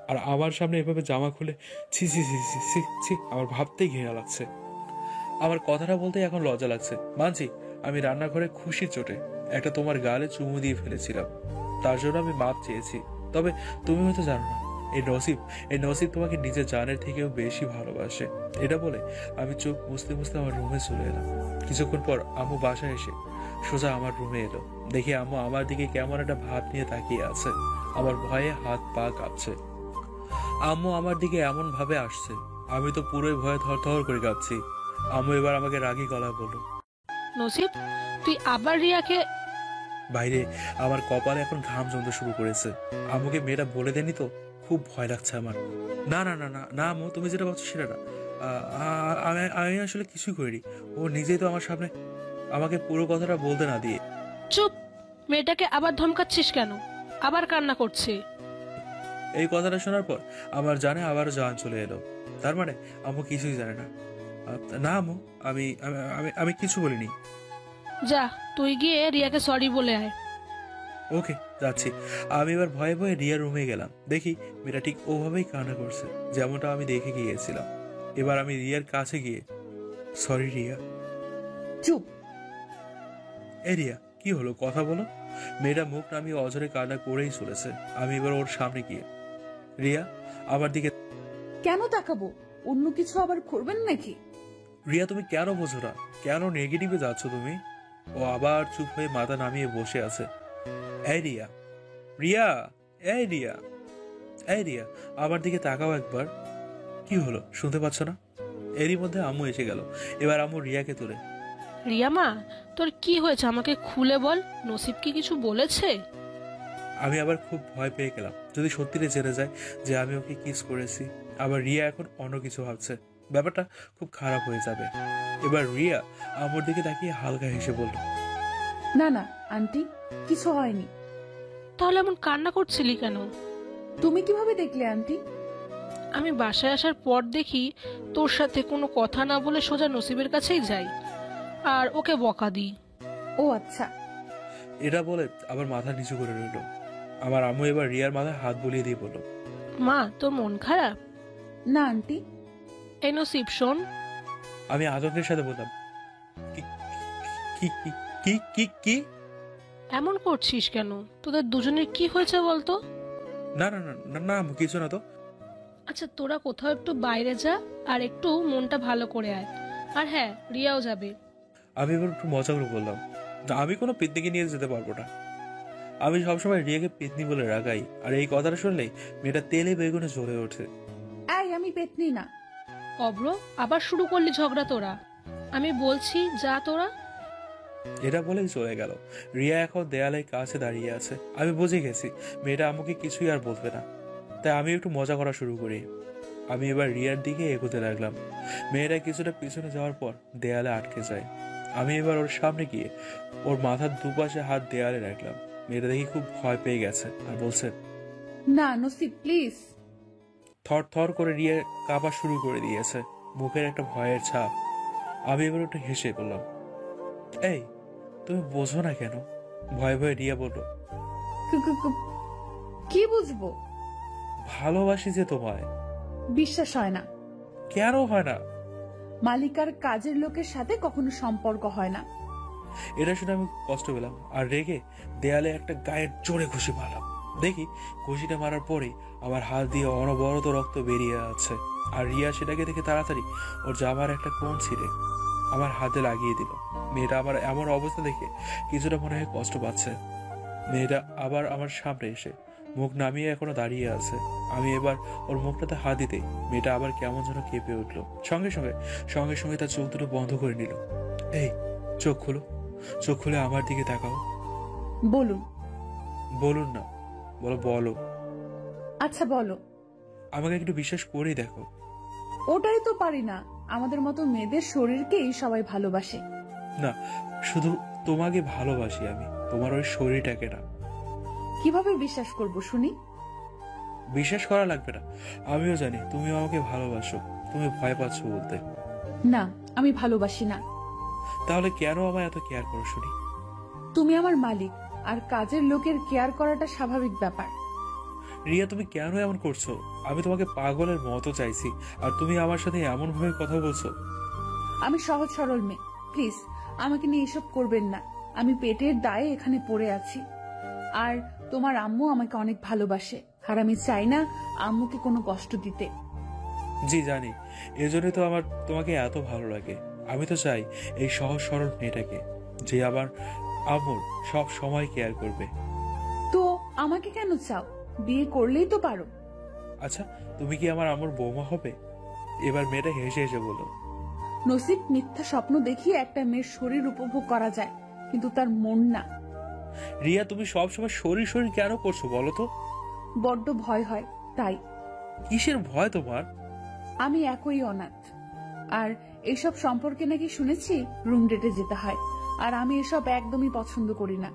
আর আমার সামনে এভাবে জামা খুলে ছি ছি ছি ছি ছি ছি, আমার ভাবতেই ঘৃণা লাগছে। আমার কথাটা বলতে এখন লজ্জা লাগছে। মানছি আমি রান্নাঘরে খুশির চোটে একটা তোমার গালে চুমু দিয়ে ফেলেছিলাম, তার জন্য আমি মাপ চেয়েছি। তবে তুমি হয়তো জানো না, এই নসিব তোমাকে নিজের জানের থেকেও বেশি ভালোবাসে। এটা বলে আমি চোখ মুছতে মুছতে আমার রুমে চলে এলাম। কিছুক্ষণ পর আম্মু বাসায় এসে সোজা আমার রুমে এলো। দেখি আম্মু আমার দিকে কেমন একটা ভাব নিয়ে তাকিয়ে আছে। আমার ভয়ে হাত পা কাঁপছে। আম্মু আমার দিকে এমন ভাবে আসছে, আমি তো পুরোই ভয়ে থরথর করে কাঁপছি। আম্মু এবার আমাকে রাগী গলায় বলল, নসিব, তুই আবার রিয়াকে? বাইরে আমার কপালে এখন ঘাম জমতে শুরু করেছে। আম্মুকে মেয়েটা বলে দেনি তো, খুব ভয় লাগছে আমার। না না না না না আম্মু, তুমি যেটা ভাবছো সেটা না। আমি আসলে কিছুই করিনি। ও নিজেই তো আমার সামনে আমাকে পুরো কথাটা বলতে না দিয়ে। চুপ! মেয়েটাকে আবার ধমকাচ্ছিস কেন? আবার কান্না করছে। এই কথাটা শোনার পর আমার জানে আবার জান চলে এলো। তার মানে আম্মু কিছুই জানে না। না আম্মু, আমি আমি আমি কিছু বলিনি। যা, তুই গিয়ে রিয়াকে সরি বলে আয়। ওকে, যাচ্ছি। আমি এবার ভয়ে ভয়ে রিয়ার রুমে গেলাম। দেখি মেয়েটা ঠিক ওভাবেই কান্না করছে যেমনটা আমি দেখে গিয়েছিলাম। এবার আমি রিয়ার কাছে গিয়ে, সরি রিয়া। চুপ! এ রিয়া, কি হলো, কথা বলো। মেয়েটা মুখ নামিয়ে অঝরে কান্না করেই চলেছে। আমি এবার ওর সামনে গিয়ে, রিয়া আমার দিকে। কেন তাকাবো? অন্য কিছু আবার করবেন নাকি? রিয়া, তুমি কেন বোঝো না? কেন নেগেটিভে যাচ্ছ তুমি? ও আবার চুপ হয়ে মাথা নামিয়ে বসে আছে। এই রিয়া, রিয়া, এই রিয়া, এই রিয়া, আমার দিকে তাকাও একবার। কি হলো, শুনতে পাচ্ছ না? এরই মধ্যে আম্মু এসে গেল। এবার আম্মু রিয়াকে তুলে, রিয়া মা, তোর কি হয়েছে আমাকে খুলে বল। নসিব কি কিছু বলেছে? আমি আবার খুব ভয় পেয়ে গেলাম যদি সত্যিটা জেনে যায় যে আমি ওকে কিস করেছি। আবার রিয়া এখন অন্য কিছু ভাবছে, ব্যাপারটা খুব খারাপ হয়ে যাবে। এবার রিয়া আমার দিকে তাকিয়ে হালকা হেসে বলল, না না আন্টি, কিছু হয়নি। তাহলে এমন কান্না করছিলি কেন? তুমি কিভাবে দেখলে আন্টি? আমি বাসায় আসার পর দেখি তোর সাথে কোনো কথা না বলে সোজা নসিবের কাছেই যাই আর ওকে বকা দিই। ও আচ্ছা। এটা বলে আবার মাথা নিচু করে রইল। আমার আম্মু এবার রিয়ার মাথায় হাত বুলিয়ে দিয়ে বলল, মা, তোর মন খারাপ? না আন্টি। এই নসিব শোন। আমি আতঙ্কের সাথে বললাম, কি কি কি কি কি কি? এমন করছিস কেন? তোদের দুজনের কি হয়েছে বলতো? না না না না না আম্মু, কিছু না তো। আচ্ছা, তোরা কোথাও একটু বাইরে যা আর একটু মনটা ভালো করে আয়। আর হ্যাঁ, রিয়াও যাবে। আমি এবার একটু মজা করে বললাম, আমি কোনো পিকনিকে নিয়ে যেতে পারবো না। আমি সবসময় রিয়াকে পেতনি বলে রাগাই, আর এই কথাটা শুনলেই মেয়েটা তেলে বেগুনে জ্বলে ওঠে। এই, আমি পেতনি না। অব্র, আবার শুরু করলি ঝগড়া তোরা। আমি বলছি যা তোরা। এটা বলেই চলে গেল। রিয়া এখন দেয়ালের কাছে দাঁড়িয়ে আছে। আমি বুঝে গেছি মেয়েটা আমাকে কিছুই আর বলবে না, তাই আমি একটু মজা করা শুরু করি। আমি এবার রিয়ার দিকে এগোতে লাগলাম। মেয়েটা কিছুটা পিছনে যাওয়ার পর দেয়ালে আটকে যায়। আমি এবার ওর সামনে গিয়ে ওর মাথার দুপাশে হাত দেয়ালে রাখলাম। মেয়েটা দেখি খুব ভয় পেয়ে গেছে আর বলছে, না নসিব, প্লিজ। থর থর করে রিয়া কাঁপা শুরু করে দিয়েছে, মুখের একটা ভয়ের ছাপ। আমি এবার একটু হেসে বললাম, এই তুমি বোঝো না কেন? ভয়ে ভয়ে রিয়া বলল, কি বুঝবো? ভালোবাসি যে তোমায়। বিশ্বাস হয় না। কেন হয় না? মালিকার কাজের লোকের সাথে কখনো সম্পর্ক হয় না। এটা শুনে আমি কষ্ট পেলাম আর রেগে দেয়ালে একটা গায়ের জোরে ঘুষি মারলাম। দেখি ঘুষিটা মারার পরে আমার হাত দিয়ে অনবরত রক্ত বেরিয়ে আছে। আর রিয়া সেটাকে দেখে তাড়াতাড়ি ওর জামার একটা কোণ ছিঁড়ে আমার হাতে লাগিয়ে দিল। মেয়েটা আমার এমন অবস্থা দেখে কিছুটা মনে হয় কষ্ট পাচ্ছে। মেয়েটা আবার আমার সামনে এসে মুখ নামিয়ে এখনো দাঁড়িয়ে আছে। আমি এবার ওর মুখটাতে হাত দিতে মেয়েটা আবার কেমন যেন কেঁপে উঠলো। সঙ্গে সঙ্গে সঙ্গে তার চোখ দুটো বন্ধ করে নিল। এই চোখ খুলো, চোখ খুলে আমার দিকে তাকাও। বলুন। বলুন না, বলো। আচ্ছা বলো। আমাকে একটু বিশ্বাস করেই দেখো। ওটাই তো পারি না। আমাদের মতো মেয়েদের শরীরকেই সবাই ভালোবাসে। না, শুধু তোমাকে ভালোবাসি আমি, তোমার ওই শরীরটাকে না। কিভাবে বিশ্বাস করব শুনি? বিশ্বাস করা লাগবে না, আমিও জানি তুমিও আমাকে ভালোবাসো। তুমি ভয় পাচ্ছ বলতে। না, আমি ভালোবাসি না। তাহলে কেন আমায় এত কেয়ার করো শুনি? তুমি আমার মালিক, আর কাজের লোকের কেয়ার করাটা স্বাভাবিক ব্যাপার। রিয়া, তুমি কেন এমন করছো? আমি তোমাকে পাগলের মতো চাইছি, আর তুমি আমার সাথে এমন ভাবে কথা বলছো। আমি সহজ সরল মেয়ে, প্লিজ আমাকে নিয়ে এসব করবেন না। আমি পেটের দায়ে এখানে পড়ে আছি, আর তোমার আম্মু আমাকে অনেক ভালোবাসে, আর আমি চাই না আম্মুকে কোনো কষ্ট দিতে। জি জানি, এজন্যই তো আমার তোমাকে এত ভালো লাগে। আমি তো চাই এই সহজ সরল মেয়েটাকে, যে আবার আম্মুর সব সময় কেয়ার করবে। তো আমাকে কেন চাও? বিয়ে করলেই তো পারো। আচ্ছা, তুমি কি আমার আম্মুর বৌমা হবে? এবার মেয়েটা হেসে হেসে বলো। নসিব, মিথ্যা স্বপ্ন দেখিয়ে একটা মেয়ের শরীর উপভোগ করা যায়, কিন্তু তার মন না। রিয়া, তুমি সবসময় শরীর শরীর কেন করছো বলো তো? বড্ড ভয় হয় তাই। কিসের ভয় তোমার? আমি একই অনাথ, আর এইসব সম্পর্কে নাকি শুনেছি রুম ডেটে যেতে হয়, আর আমি এসব একদমই পছন্দ করি না।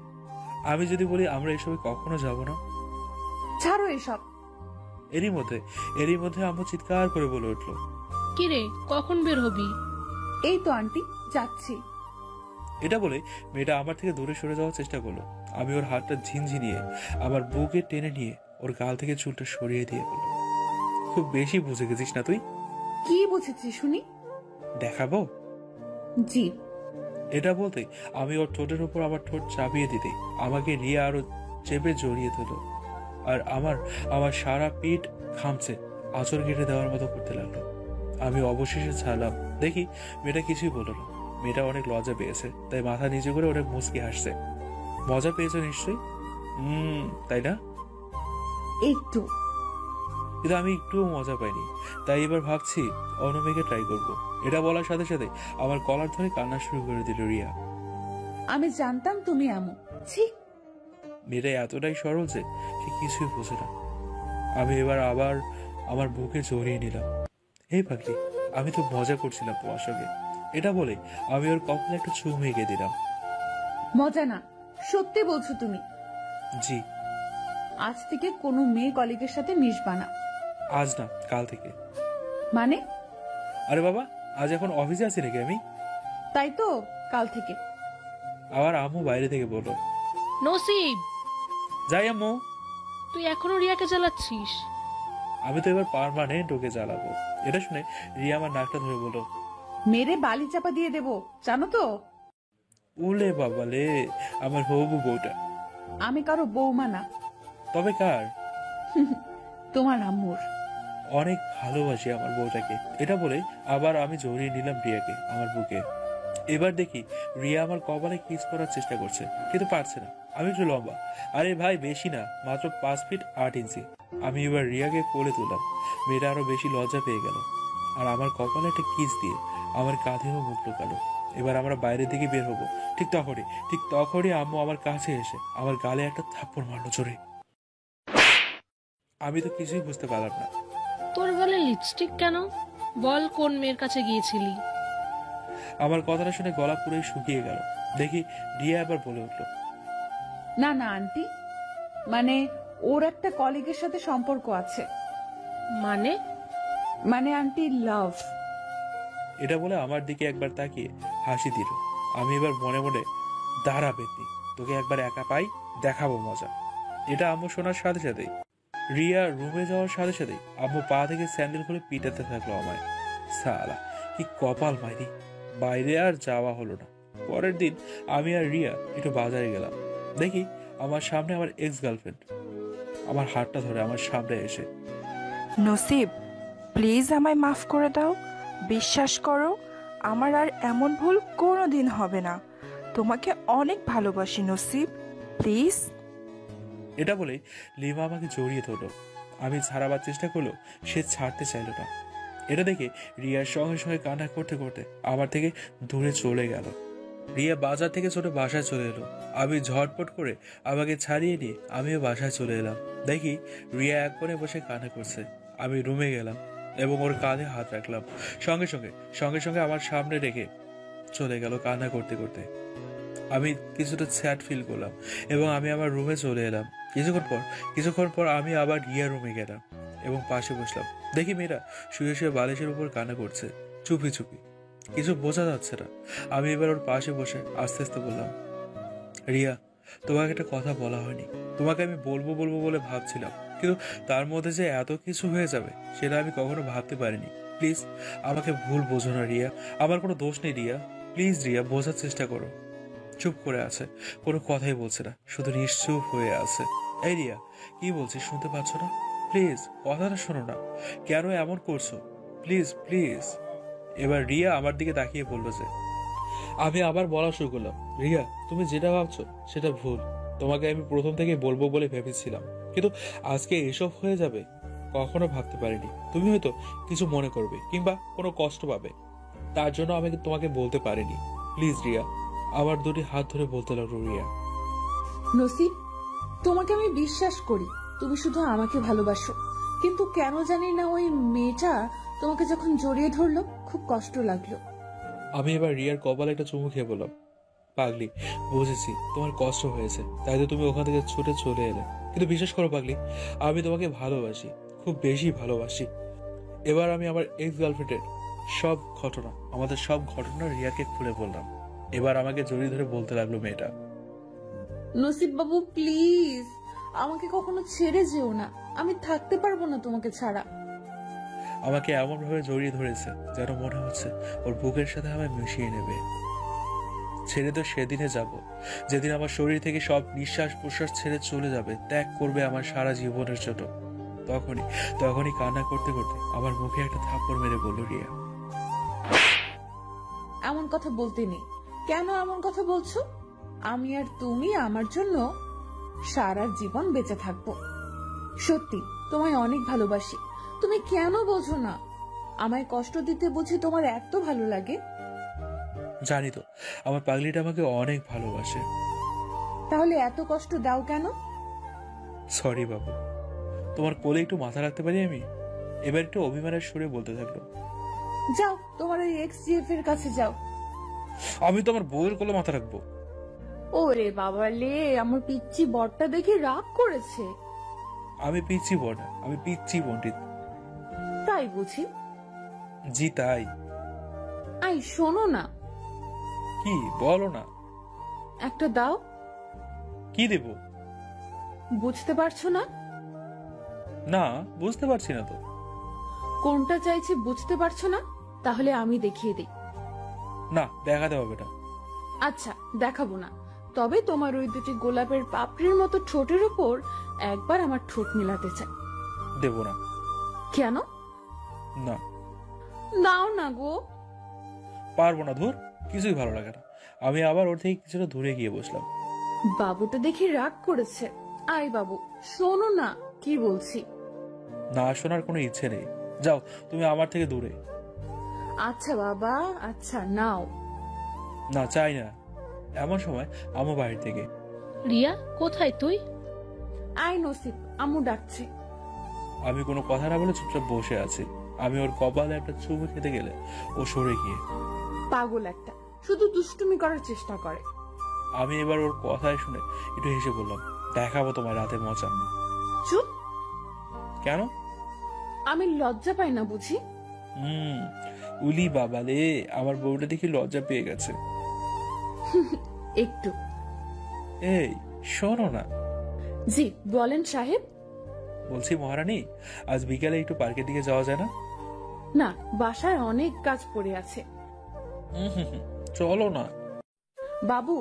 আমি যদি বলি আমরা এসবে কখনো যাব না? ছাড়ো এসব। এরই মধ্যে আম্মু চিৎকার করে বলে উঠলো। কিরে, কখন বের হবি? এই তো আন্টি, যাচ্ছি। এটা বলে মেয়েটা আমার থেকে দূরে সরে যাওয়ার চেষ্টা করলো। আমি ওর হাতটা ঝিনঝিনিয়ে আমার বুকে টেনে নিয়ে ওর গাল থেকে চুলটা সরিয়ে দিয়ে বলল, খুব বেশি বুঝে গেছিস না তুই? কি বুঝেছি শুনি? দেখাবো? জি। এটা বলতে আমি ওর ঠোঁটের উপর আমার ঠোঁট চাপিয়ে দিতে আমাকে রিয়া আরো চেপে জড়িয়ে দিল, আর আমার সারা পিঠ খামছে আঁচড় কেটে দেওয়ার মতো করতে লাগলো। আমি অবশেষে ছাড়লাম। দেখি মেয়েটা কিছুই বলল না। মেয়েটা অনেক লজ্জা পেয়েছে, তাই মাথা নিচু করে অনেক মুচকি হাসছে। মজা পেয়েছে নিশ্চয়ই? তাই না? একটু। কিন্তু আমি একটুও মজা পাইনি, তাই এবার ভাবছি অন্য মেয়েকে ট্রাই করবো। এটা বলার সাথে সাথে আমার কলার ধরে কান্না শুরু করে দিল রিয়া। আমি জানতাম তুমি এমন। ছি। মেয়েটা এতটাই সরল যে সে কিছুই বোঝে না। আমি এবার আবার আমার বুকে জড়িয়ে নিলাম। এই পাগলি, আমি তো মজা করছিলাম তোমার সঙ্গে। এটা বলে আমি ওর কপালে একটা চুমু এঁকে দিলাম। মজা না, সত্যি বলছো তুমি? জি। আজ থেকে কোনো মেয়ে কলিগের সাথে মিশবা না। আজ না, কাল থেকে। মানে? আরে বাবা, আজ এখন অফিসে আছি নাকি আমি? তাই তো, কাল থেকে। আবার আম্মু বাইরে থেকে বলল, নসিব, যাই আম্মু। তুই এখনো রিয়াকে জ্বালাচ্ছিস? আমি তো এবার পার্মানেন্ট ওকে জ্বালাবো। এটা শুনে রিয়া আমার নাকটা ধরে বলল, মেরে বালি চাপা দিয়ে দেবো, জানো তো? উলে বাবা লে, আমার হবু বউটা। আমি কারো বৌমা না। তবে কার? তোমার আম্মুর। অনেক ভালোবাসি আমার বউটাকে। এটা বলে আবার আমি জড়িয়ে নিলাম রিয়াকে আমার বুকে। এবার দেখি রিয়া আমার কপালে কিস করার চেষ্টা করছে, কিন্তু পারছে না। আমি একটু লম্বা, আরে ভাই বেশি না, মাত্র 5 ফিট 8 ইঞ্চি। আমি এবার রিয়াকে কোলে তুললাম। মেয়েটা আরো বেশি লজ্জা পেয়ে গেল, আর আমার কপালে একটা কিস দিয়ে আমার কাঁধেও মুখ লুকালো। এবার আমরা বাইরের দিকে বের হবো। ঠিক তখনই আম্মু আমার কাছে এসে আমার গালে একটা থাপ্পড় মারলো জোরে। আমি তো কিছুই বুঝতে পারলাম না। তোর গালে লিপস্টিক কেন? বল, কোন মেয়ের কাছে গিয়েছিলি? আমার কথাটা শুনে গলা পুরোই শুকিয়ে গেল। দেখি রিয়া আবার বলে উঠলো, না না আন্টি, মানে ওর একটা কলিগের সাথে সম্পর্ক আছে। মানে? মানে আন্টি, লাভ। এটা বলে আমার দিকে একবার তাকিয়ে হাসি দিল। আমি এবার মনে মনে, দাঁড়া বেতনি, তোকে একবার একা পাই, দেখাবো মজা। এটা আম্মু শোনার সাথে সাথেই রিয়া রুমে যাওয়ার সাথে সাথেই আম্মু পা থেকে স্যান্ডেল খুলে পিটাতে থাকলো আমায়। সালা, কি কপাল মাইরি! বাইরে আর যাওয়া হলো না। পরের দিন আমি আর রিয়া একটু বাজারে গেলাম। দেখি আমার সামনে আমার এক্স গার্লফ্রেন্ড আমার হাতটা ধরে আমার সামনে এসে, নসিব, প্লিজ আমায় মাফ করে দাও। বিশ্বাস করো, আমার আর এমন ভুল কোনোদিন হবে না। তোমাকে অনেক ভালোবাসি নসিব, প্লিজ। এটা বলে লিমা আমাকে জড়িয়ে ধরলো। আমি ছাড়াবার চেষ্টা করলো, সে ছাড়তে চাইল না। এটা দেখে রিয়ার সঙ্গে সঙ্গে কান্না করতে করতে আমার থেকে দূরে চলে গেল। রিয়া বাজার থেকে ছোট বাসায় চলে এলো। আমি ঝটপট করে আমাকে ছাড়িয়ে নিয়ে আমিও বাসায় চলে এলাম। দেখি রিয়া এক কোণে বসে কান্না করছে। আমি রুমে গেলাম। এবং ওর কাঁধে হাত রাখলাম। সঙ্গে সঙ্গে সঙ্গে সঙ্গে আমার সামনে রেখে চলে গেল কান্না করতে করতে। আমি কিছুটা স্যাড ফিল করলাম এবং আমি আমার রুমে চলে এলাম। কিছুক্ষণ পর আমি আবার রিয়া রুমে গেলাম এবং পাশে বসলাম। দেখি মেয়েরা শুয়ে শুয়ে বালিশের উপর কান্না করছে, চুপি চুপি, কিছু বোঝা যাচ্ছে না। আমি এবার ওর পাশে বসে আস্তে আস্তে বললাম, রিয়া, তোমাকে একটা কথা বলা হয়নি। তোমাকে আমি বলবো বলবো বলে ভাবছিলাম, কিন্তু তার মধ্যে যে এত কিছু হয়ে যাবে সেটা আমি কখনো ভাবতে পারিনি। প্লিজ আমাকে ভুল বোঝো না রিয়া, আমার কোনো দোষ নেই রিয়া। প্লিজ রিয়া, বোঝার চেষ্টা করো। চুপ করে আছে, কোনো কথাই বলছে না, শুধু নিশ্চুপ হয়ে আছে। এই রিয়া, কি বলছিস শুনতে পাচ্ছ না? প্লিজ কথাটা শোনো না, কেন এমন করছো? Please please. এবার রিয়া আমার দিকে তাকিয়ে বললো যে, আমি আবার বলা শুরু করলাম, রিয়া, তুমি যেটা ভাবছো সেটা ভুল। তোমাকে আমি প্রথম থেকে বলবো বলে ভেবেছিলাম, কিন্তু আজকে এসব হয়ে যাবে কখনো ভাবতে পারিনি। তুমি হয়তো কিছু মনে করবে কিংবা কোনো কষ্ট পাবে, তার জন্য আমি তোমাকে বলতে পারিনি। প্লিজ রিয়া। আবার দুটি হাত ধরে বলতে লাগলো রিয়া, নসিব, তোমাকে আমি বিশ্বাস করি তুমি শুধু আমাকে ভালোবাসো, কিন্তু কেন জানি না ওই মেয়েটা তোমাকে যখন জড়িয়ে ধরলো খুব কষ্ট লাগলো। আমি এবার রিয়ার কপালে একটা চুমু খেয়ে বললাম, পাগলি, বুঝেছি তোমার কষ্ট হয়েছে, তাই তো তুমি ওখান থেকে ছুটে চলে এলে, কিন্তু বিশ্বাস করো পাগলি, আমি তোমাকে ভালোবাসি, খুব বেশি ভালোবাসি। এবার আমি আমার এক্স গার্লফ্রেন্ডের আমাদের সব ঘটনা রিয়াকে খুলে বললাম। এবার আমাকে জড়িয়ে ধরে বলতে লাগলো মেয়েটা, নসিব বাবু, প্লিজ আমাকে কখনো ছেড়ে যেও না, আমি থাকতে পারবো না তোমাকে ছাড়া। আমাকে এমন ভাবে জড়িয়ে ধরেছে যেন মনে হচ্ছে ওর বুকের সাথে আমায় মিশিয়ে নেবে। ছেড়ে তো সেদিনে যাব যেদিন আমার শরীর থেকে সব নিঃশ্বাস প্রশ্বাস ছেড়ে চলে যাবে, ত্যাগ করবে আমার সারা জীবনের জন্য। তখনই কান্না করতে করতে আমার মুখে একটা থাপ্পড় মেরে বলল রিয়া, এমন কথা বলতে নেই। কেন এমন কথা বলছো? আমি আর তুমি আমার জন্য সারা জীবন বেঁচে থাকবো। সত্যি তোমায় অনেক ভালোবাসি, তুমি কেন বোঝো না? আমায় কষ্ট দিতে বুঝি তোমার এত ভালো লাগে? জানি তো আমার পাগলিটা আমাকে অনেক ভালোবাসে। তাহলে এত কষ্ট দাও কেন? সরি বাবু, তোমার কোলে একটু মাথা রাখতে পারি আমি? এবার একটু অভিমানের সুরে বলতে থাকলো, যাও তোমার ওই এক্স জিএফ এর কাছে যাও। আমি তোমার বউয়ের কোলে মাথা রাখবো? ওরে বাবা লে, আমার পিচ্চি বরটা দেখি রাগ করেছে। আমি পিচ্ছি বড় না, আমি পিচ্ছি পণ্ডিত। তাই বুঝি? জি তাই। আই শোনো না, কি বলো না? একটা দাও। কি দেব? বুঝতে পারছো না? না, বুঝতে পারছি না তো। কোনটা চাইছি বুঝতে পারছো না? তাহলে আমি দেখিয়ে দিই। না, দেখাতে হবে না। আচ্ছা, দেখাবো না, তবে তোমার ওই দুটি গোলাপের পাপড়ির মতো ঠোঁটের উপর একবার আমার ঠোঁট মিলাতে চাই। দেব না। কেন? না, দাও না গো। পারবো না, ধুর, কিছুই ভালো লাগে না। আমি আবার ওর থেকে কিছুটা দূরে গিয়ে বসলাম। বাবুটা দেখি রাগ করেছে। আই বাবু, শোনো না কি বলছি। না, শোনার কোনো ইচ্ছে নেই। যাও তুমি আমার থেকে দূরে। আচ্ছা বাবা, আচ্ছা নাও। না, চাই না। এমন সময় আমার বাড়ি থেকে, রিয়া, কোথায় তুই? আই নসিব, আম্মু ডাকছে। আমি কোনো কথা না বলে চুপচাপ বসে আছি। আমি ওর কপালে একটা চুমু খেতে গেলে ও সরে গিয়ে, পাগল একটা, শুধু দুষ্টুমি করার চেষ্টা করে। আমি এবার ওর কথায় শুনে একটু হেসে বললাম, দেখাবো তোমার রাতে মজা। চুপ। কেন? আমি লজ্জা পাই না বুঝি? উলি বাবালে, আমার বউটা দেখি লজ্জা পেয়ে গেছে। একটু। এই শোনো না। জি বলেন সাহেব। বলছি মহারানী, আজ বিকালে একটু পার্কের দিকে যাওয়া যায় না? না, বাসায় অনেক কাজ পড়ে আছে। চলো না। বাবু,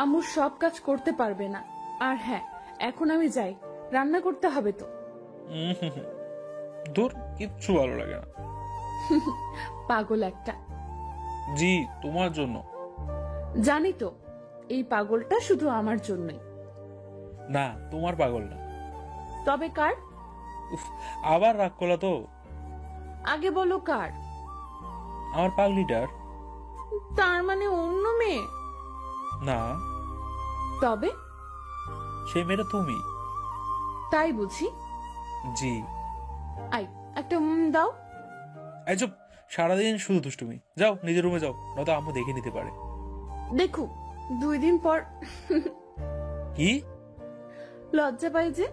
আম্মু সব কাজ করতে পারবে না। আর হ্যাঁ, এখন আমি যাই, রান্না করতে হবে তো। দূর, কিচ্ছু ভালো লাগে না। পাগল একটা। জি, তোমার জন্য। জানি তো, এই পাগলটা শুধু আমার জন্যই। না, তোমার পাগল না। তবে কার? উফ, আবার রাগ করলা তো। আগে বলো কার? আমার পাগলিটার। তার মানে অন্য মেয়ে? না। তবে? সেই মেয়েটা তুমি। তাই বুঝি? জি। আই একটা দাও। এই চুপ, সারাদিন শুধু দুষ্টুমি। যাও নিজের রুমে যাও, নয়তো আম্মু দেখে নিতে পারে। দেখো 2 দিন পর কি? লজ্জা পাই যে।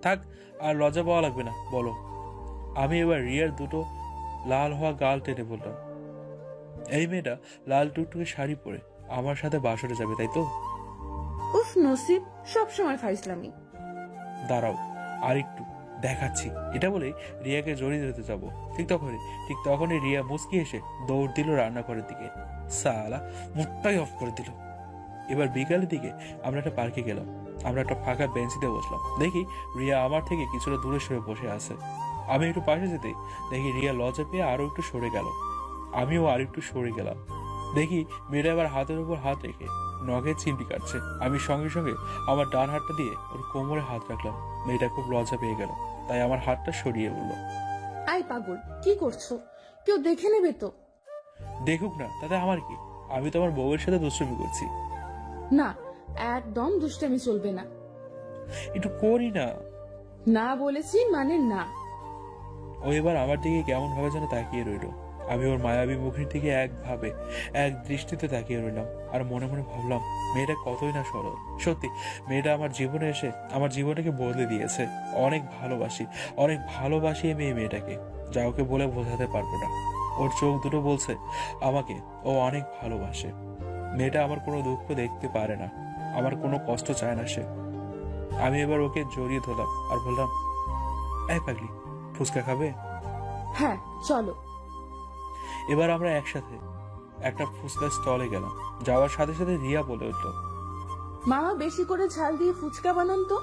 থাক, আর লজ্জা পাওয়া লাগবে না, বলো। আমি এবার রিয়ার দুটো লাল হওয়া গাল টেনে বললাম, এই মেয়েটা লাল টুকটুকে শাড়ি পরে আমার সাথে বাসরে যাবে, তাই তো? উফ নসিব, সব সময় ফাইজলামি। দাঁড়াও আর একটু দেখাচ্ছি। এটা বলে রিয়াকে জড়িয়ে ধরতে যাব, ঠিক তখনই রিয়া মুচকি এসে দৌড় দিল রান্নাঘরের দিকে। সালা মুখটাই অফ করে দিল। এবার বিকালের দিকে আমরা একটা পার্কে গেলাম। আমরা একটা ফাঁকা বেঞ্চিতে বসলাম। দেখি রিয়া আমার থেকে কিছুটা দূরে সরে বসে আছে। আমি একটু পাশে যেতেই দেখি রিয়া লজ্জা পেয়ে আরো একটু সরে গেল। আমিও আর একটু সরে গেলাম। দেখি মেয়েটা আবার হাতের উপর হাত রেখে নখের চিমটি কাটছে। আমি সঙ্গে সঙ্গে আমার ডান হাতটা দিয়ে ওর কোমরে হাত রাখলাম। মেয়েটা খুব লজ্জা পেয়ে গেল, তাই আমার হাতটা সরিয়ে বলল, আই পাগল, কি করছো? কেউ দেখে নেবে তো। দেখুক না, তাতে আমার কি? আমি তো আমার বউয়ের সাথে দুষ্টুমি করছি। না, একদম দুষ্টামি চলবে না। একটু করি না। না বলেছি মানে না। ও এবার আমার দিকে কেমন ভাবে যেন তাকিয়ে রইল। আমি ওর মায়াবী মুখের দিকে এক দৃষ্টিতে তাকিয়ে রইলাম। আর মনে মনে ভাবলাম, মেয়েটা কতই না সরল। সত্যি মেয়েটা আমার জীবনে এসে আমার জীবনটাকে বদলে দিয়েছে। অনেক ভালোবাসি আমি এই মেয়েটাকে, যা ওকে বলে বোঝাতে পারবো না। ওর চোখ দুটো বলছে আমাকে ও অনেক ভালোবাসে। মেয়েটা আমার কোনো দুঃখ দেখতে পারে না, আমার কোনো কষ্ট চায় না সে। আমি এবার ওকে জড়িয়ে ধরলাম আর বললাম, এই পাগলি, ফুচকা খাবে? হ্যাঁ চলো। এবার আমরা একসাথে একটা ফুচকা স্টলে গেলাম। যাওয়ার সাথে সাথে রিয়া বলে উঠলো, মামা বেশি করে ঝাল দিয়ে ফুচকা বানান তো।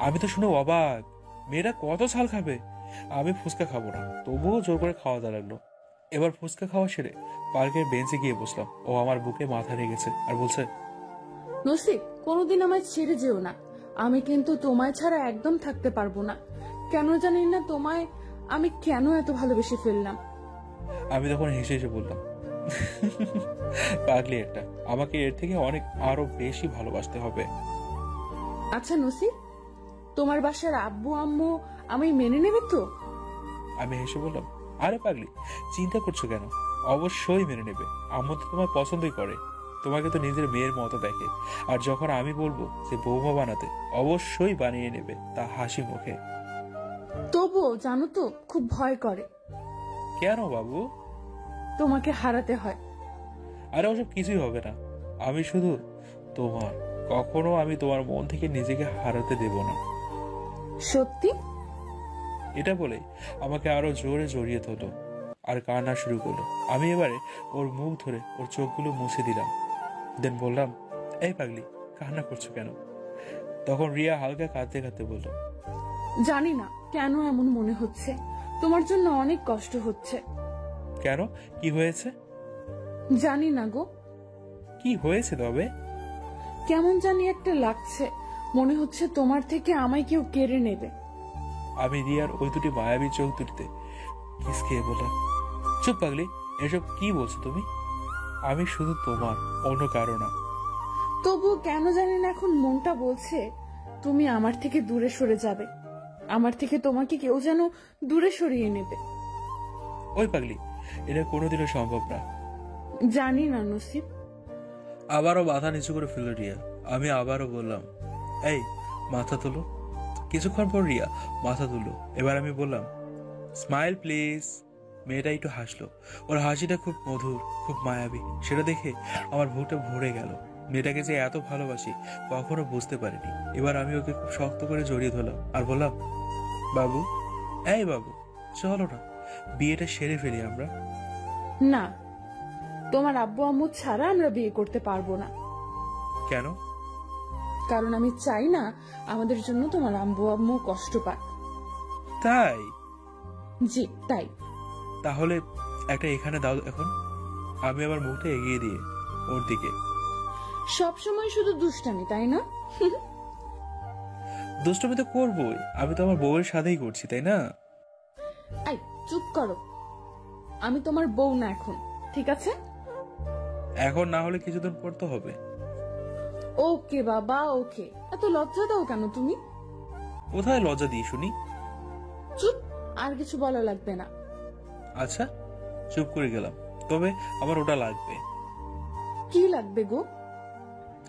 আমি তো শুনে অবাক, মেয়েরা কত ঝাল খাবে? আমি ফুচকা খাবো না, তবুও জোর করে খাওয়াতে লাগলো। এবার ফুচকা খাওয়া সেরে পার্কের বেঞ্চে গিয়ে বসলাম। ও আমার বুকে মাথা রেখেছে আর বলছে, নসিব, কোনোদিন আমায় ছেড়ে যেও না। আমি কিন্তু তোমায় ছাড়া একদম থাকতে পারবো না। কেন জানি না তোমায় আমি কেন এত ভালোবেসে ফেললাম। আমি তখন হেসে হেসে বললাম, পাগলি একটা, আমাকে এর থেকে আরো বেশি ভালোবাসতে হবে। আচ্ছা নসিব, তোমার বাসার আব্বু আম্মু আমি মেনে নেবে তো? আমি হেসে বললাম, আরে পাগলি, চিন্তা করছো কেন? অবশ্যই মেনে নেবে। আম্মু তো তোমার পছন্দই করে, তোমাকে তো নিজের মেয়ের মতো দেখে। আর যখন আমি বলবো যে বৌমা বানাতে, অবশ্যই বানিয়ে নেবে, তা হাসি মুখে। তবুও জানো তো, খুব ভয় করে। কেন বাবু? তোমাকে হারাতে হয়। আরে ওসব কিছুই হবে না, আমি শুধু তোমার। কখনো আমি তোমার মন থেকে নিজেকে হারাতে দেব না। সত্যি? এটা বলে আমাকে আরো জোরে জড়িয়ে ধরলো আর কান্না শুরু করলো। আমি এবারে ওর মুখ ধরে ওর চোখগুলো মুছে দিলাম। দেন বললাম, এই পাগলি, কান্না করছো কেন? তখন রিয়া হালকা কাঁদতে কাঁদতে বলল, জানি না কেন এমন মনে হচ্ছে। তোমার জন্য অনেক কষ্ট হচ্ছে। কেন, কি হয়েছে? জানি না গো, কি হয়েছে তবে? কেমন জানি একটা লাগছে। মনে হচ্ছে তোমার থেকে আমায় কেউ কেড়ে নেবে। আমি রিয়ার ওই দুটি মায়াবী চোখ দুটিতে কিস খেয়ে বললাম, চুপ পাগলি, এসব কি বলছো তুমি? আমি শুধু তোমার, অন্য কারো না। তবু কেন জানি না এখন মনটা বলছে তুমি আমার থেকে দূরে সরে যাবে। আমার থেকে তোমাকে কেউ যেন দূরে সরিয়ে নেবে। ওই পাগলি, এটা কোনোদিনও সম্ভব না। জানি না নসিব। আবারও মাথা নিচু করে ফেলল রিয়া। আমি আবারও বললাম, এই মাথা তোলো। কিছুক্ষণ পর রিয়া মাথা তুললো। এবার আমি বললাম, স্মাইল প্লিজ। মেয়েটা একটু হাসলো। ওর হাসিটা খুব মধুর, খুব মায়াবী। সেটা দেখে আমার বুকটা ভরে গেল। মেয়েটাকে যে এত ভালোবাসি কখনো বুঝতে পারিনি। এবার আমি ওকে খুব শক্ত করে জড়িয়ে ধরলাম আর বললাম, বাবু, এই বাবু, চলো না, বিয়েটা সেরে ফেলি আমরা। না, তোমার আব্বু আম্মু ছাড়া আমরা বিয়ে করতে পারবো না। কেন? কারণ আমি চাই না আমাদের জন্য তোমার আব্বু আম্মু কষ্ট পাক। তাই? জি তাই। তাহলে একটা এখানে দাও এখন। আমি আবার মুখটা এগিয়ে দিয়ে ওর দিকে। সব সময় শুধু দুষ্টামি, তাই না? দুষ্টমি তো করবোই, আমি তো আমার বউয়ের সাথেই করছি, তাই না? আই চুপ করো, আমি তোমার বউ না এখন, ঠিক আছে? এখন না হলে কিছুদিন পর তো হবে। ওকে বাবা, ওকে। এত লজ্জা দাও কেন তুমি? কোথায় লজ্জা দিই শুনি? চুপ, আর কিছু বলা লাগবে না। আচ্ছা, চুপ করে গেলাম। তবে আমার ওটা লাগবে। কি লাগবে গো?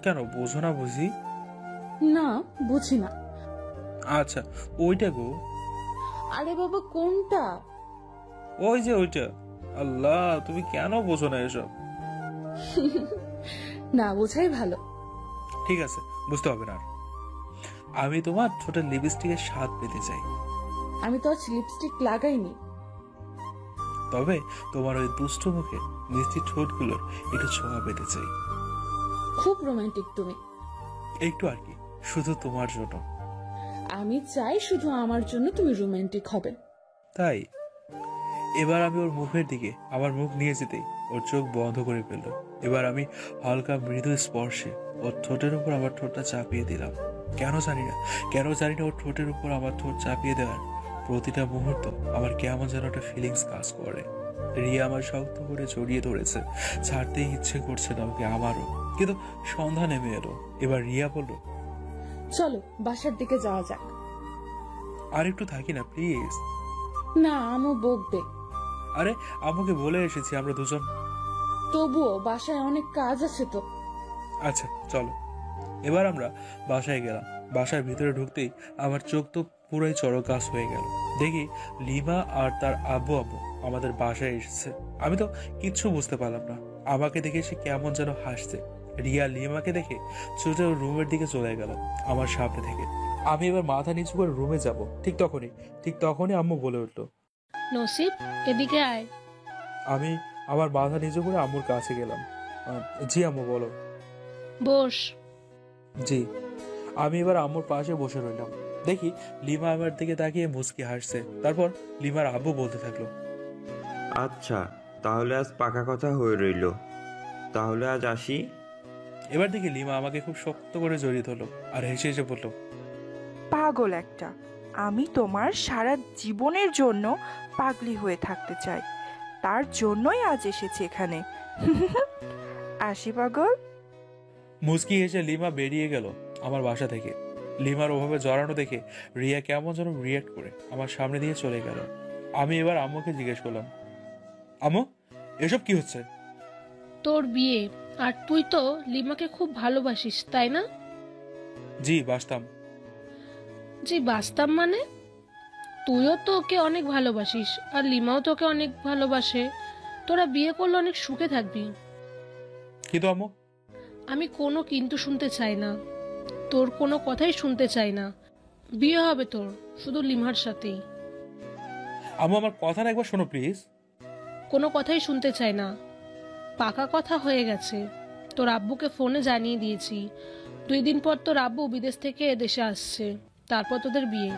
কেন, বোঝো না বুঝি? না, বুঝি না। আচ্ছা, ওইটা গো। আরে বাবা, কোনটা? ওই যে ওইটা। আল্লাহ, তুমি কেন বোঝো না এসব? না বোঝাই ভালো। ঠিক আছে, বুঝতে হবে না আর। আমি তোমার ছোট লিপস্টিকের স্বাদ পেতে চাই। আমি তো আজ লিপস্টিক লাগাইনি। তবে তোমার ওই দুষ্ট মুখে মিষ্টি ঠোঁটগুলোর একটু ছোঁয়া পেতে চাই। খুব রোমান্টিক তুমি। একটু আর কি, শুধু তোমার জন্য। আমি চাই শুধু আমার জন্য তুমি রোমান্টিক হবে। তাই এবার আমি ওর মুখের দিকে আমার মুখ নিয়ে যেতেই ওর চোখ বন্ধ করে ফেললো। এবার আমি হালকা মৃদু স্পর্শে ওর ঠোঁটের উপর আমার ঠোঁটটা চাপিয়ে দিলাম। কেন জানি না ওর ঠোঁটের উপর আমার ঠোঁট চাপিয়ে দেওয়ার প্রতিটা মুহূর্ত আমার কেমন যেন একটা ফিলিংস কাজ করে। রিয়া আমার শক্ত করে জড়িয়ে ধরেছে, ছাড়তেই ইচ্ছে করছে না ওকে আমারও। কিন্তু সন্ধ্যা নেমে এলো। এবার রিয়া বলল, চলো বাসার দিকে যাওয়া যাক। আর একটু থাকি না প্লিজ। না, আমু বকবে। আরে, আমাকে বলে এসেছি আমরা দুজন। তবুও বাসায় অনেক কাজ আছে তো। আচ্ছা চলো। এবার আমরা বাসায় গেলাম। বাসার ভিতরে ঢুকতেই আমার চোখ তো পুরাই চড়কাস হয়ে গেল। দেখি লিমা আর তার আব্বু আমাদের বাসায় এসেছে। আমি তো কিচ্ছু বুঝতে পারলাম না। আমাকে দেখে সে কেমন যেন হাসছে। রিয়া লিমাকে দেখে ছুটে ওর রুমের দিকে চলে গেল আমার সামনে থেকে। আমি এবার মাথা নিচু করে রুমে যাব। ঠিক তখনই আম্মু বলে উঠলো, নসিব, এদিকে আয়। আমি আমার মাথা নিচু করে আম্মুর কাছে গেলাম। জি আম্মু, বলো। বস। জি। আমি এবার আম্মুর পাশে বসে রইলাম। দেখি লিমা আমার দিকে তাকিয়ে মুচকি হাসছে। তারপর লিমার আব্বু বলতে থাকলো, আচ্ছা, তাহলে আজ পাকা কথা হয়ে রইল। তাহলে আজ আসি। এবার দেখি লিমা আমাকে খুব শক্ত করে জড়িয়ে ধরলো আর হেসে হেসে বলল, পাগল একটা, আমি তোমার সারা জীবনের জন্য পাগলি হয়ে থাকতে চাই, তার জন্যই আজ এসেছি এখানে। আসি পাগল। মুচকি হেসে লিমা বেরিয়ে গেল আমার বাসা থেকে। লিমার ওভাবে জড়ানো দেখে রিয়া কেমন যেন রিয়াক্ট করে আমার সামনে দিয়ে চলে গেল। আমি এবার আম্মুকে জিজ্ঞেস করলাম, আম্মু, এসব কি হচ্ছে? তোর বিয়ে, আর তুই তো লিমাকে খুব ভালোবাসিস, তাই না? জি, বাসতাম। জি, বাস্তব মানে? তুইও তো ওকে অনেক ভালোবাসিস, আর লিমাও তোকে অনেক ভালোবাসে। তোরা বিয়ে করলে অনেক সুখে থাকবি। কিন্তু আম্মু। আমি কোনো কিন্তু শুনতে চাই না, তোর কোনো কথাই শুনতে চাই না। বিয়ে হবে তোর শুধু লিমার সাথেই। আম্মু, আমার কথাটা একবার শোনো প্লিজ। কোনো কথাই শুনতে চাই না। পাকা কথা হয়ে গেছে। তোর আব্বুকে ফোনে জানিয়ে দিয়েছি, 2 দিন পর তোর আব্বু বিদেশ থেকে দেশে আসছে, তারপর তোদের বিয়ে।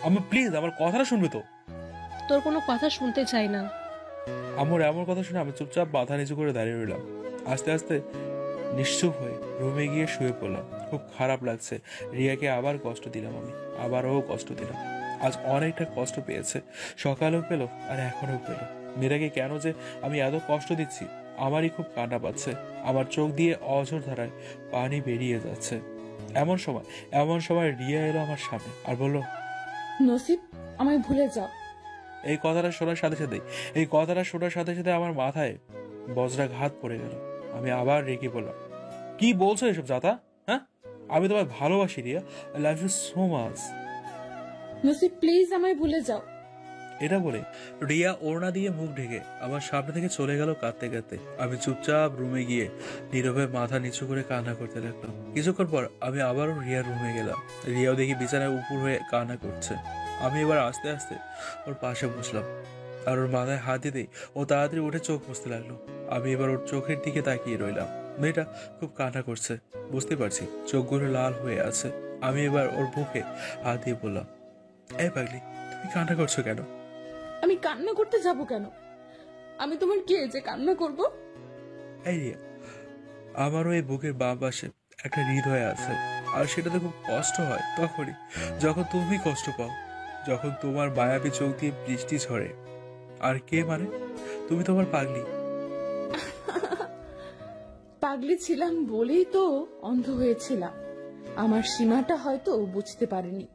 আম্মু প্লিজ, আমার কথাটা শুনবে তো? তোর কোনো কথা শুনতে চাই না। আম্মুর এমন কথা শুনে আমি চুপচাপ মাথা নিচু করে দাঁড়িয়ে রইলাম। আস্তে আস্তে নিশ্চুপ হয়ে রুমে গিয়ে শুয়ে পড়লাম। খুব খারাপ লাগছে। রিয়াকে আবার কষ্ট দিলাম, আমি আবারও কষ্ট দিলাম। আজ অনেকটা কষ্ট পেয়েছে, সকালেও পেলো আর এখনো পেলো। মেয়েটাকে কেন যে আমি এত কষ্ট দিচ্ছি আমারই খুব কান্না পাচ্ছে। আমার চোখ দিয়ে অঝোর ধারায় পানি বেরিয়ে যাচ্ছে। এমন সময় রিয়া এলো আমার সামনে আর বলল, নসিব, আমায় ভুলে যাও। এই কথাটা শোনার সাথে সাথে আমার মাথায় বজ্রাঘাত পড়ে গেল। আমি আবার রেগে বললাম, কি বলছো এসব জাতা? হ্যাঁ, আমি তোমায় ভালোবাসি Riya, I love you so much. Nasib please আমায় ভুলে যাও। এটা বলে রিয়া ওড়না দিয়ে মুখ ঢেকে আমার সামনে থেকে চলে গেল কাঁদতে কাঁদতে। আমি চুপচাপ রুমে গিয়ে নীরবে মাথা নিচু করে কান্না করতে লাগলাম। কিছুক্ষণ পর আমি আবারও রিয়ার রুমে গেলাম। রিয়াও দেখি বিছানায় উপর হয়ে কান্না করছে। আমি এবার আস্তে আস্তে ওর পাশে বসলাম আর ওর মাথায় হাত দিতেই ও তাড়াতাড়ি উঠে চোখ মুছতে লাগলো। আমি এবার ওর চোখের দিকে তাকিয়ে রইলাম। মেয়েটা খুব কান্না করছে, বুঝতে পারছি চোখগুলো লাল হয়ে আছে। আমি এবার ওর বুকে হাত দিয়ে বললাম, এই পাগলি, তুমি কান্না করছো কেন? আমি কান্না করতে যাব কেন? আমি তোমার কে যে কান্না করব? এই রিয়া, আমারও এই বুকের বাম পাশে একটা হৃদয় আছে, আর সেটাতে খুব কষ্ট হয় তখনই যখন তুমি কষ্ট পাও, যখন তোমার মায়াবী চোখ দিয়ে বৃষ্টি ঝরে। আর কে মানে? তুমি তোমার পাগলি। পাগলি ছিলাম বলেই তো অন্ধ হয়েছিলাম। আমার সীমাটা হয়তো বুঝতে পারিনি।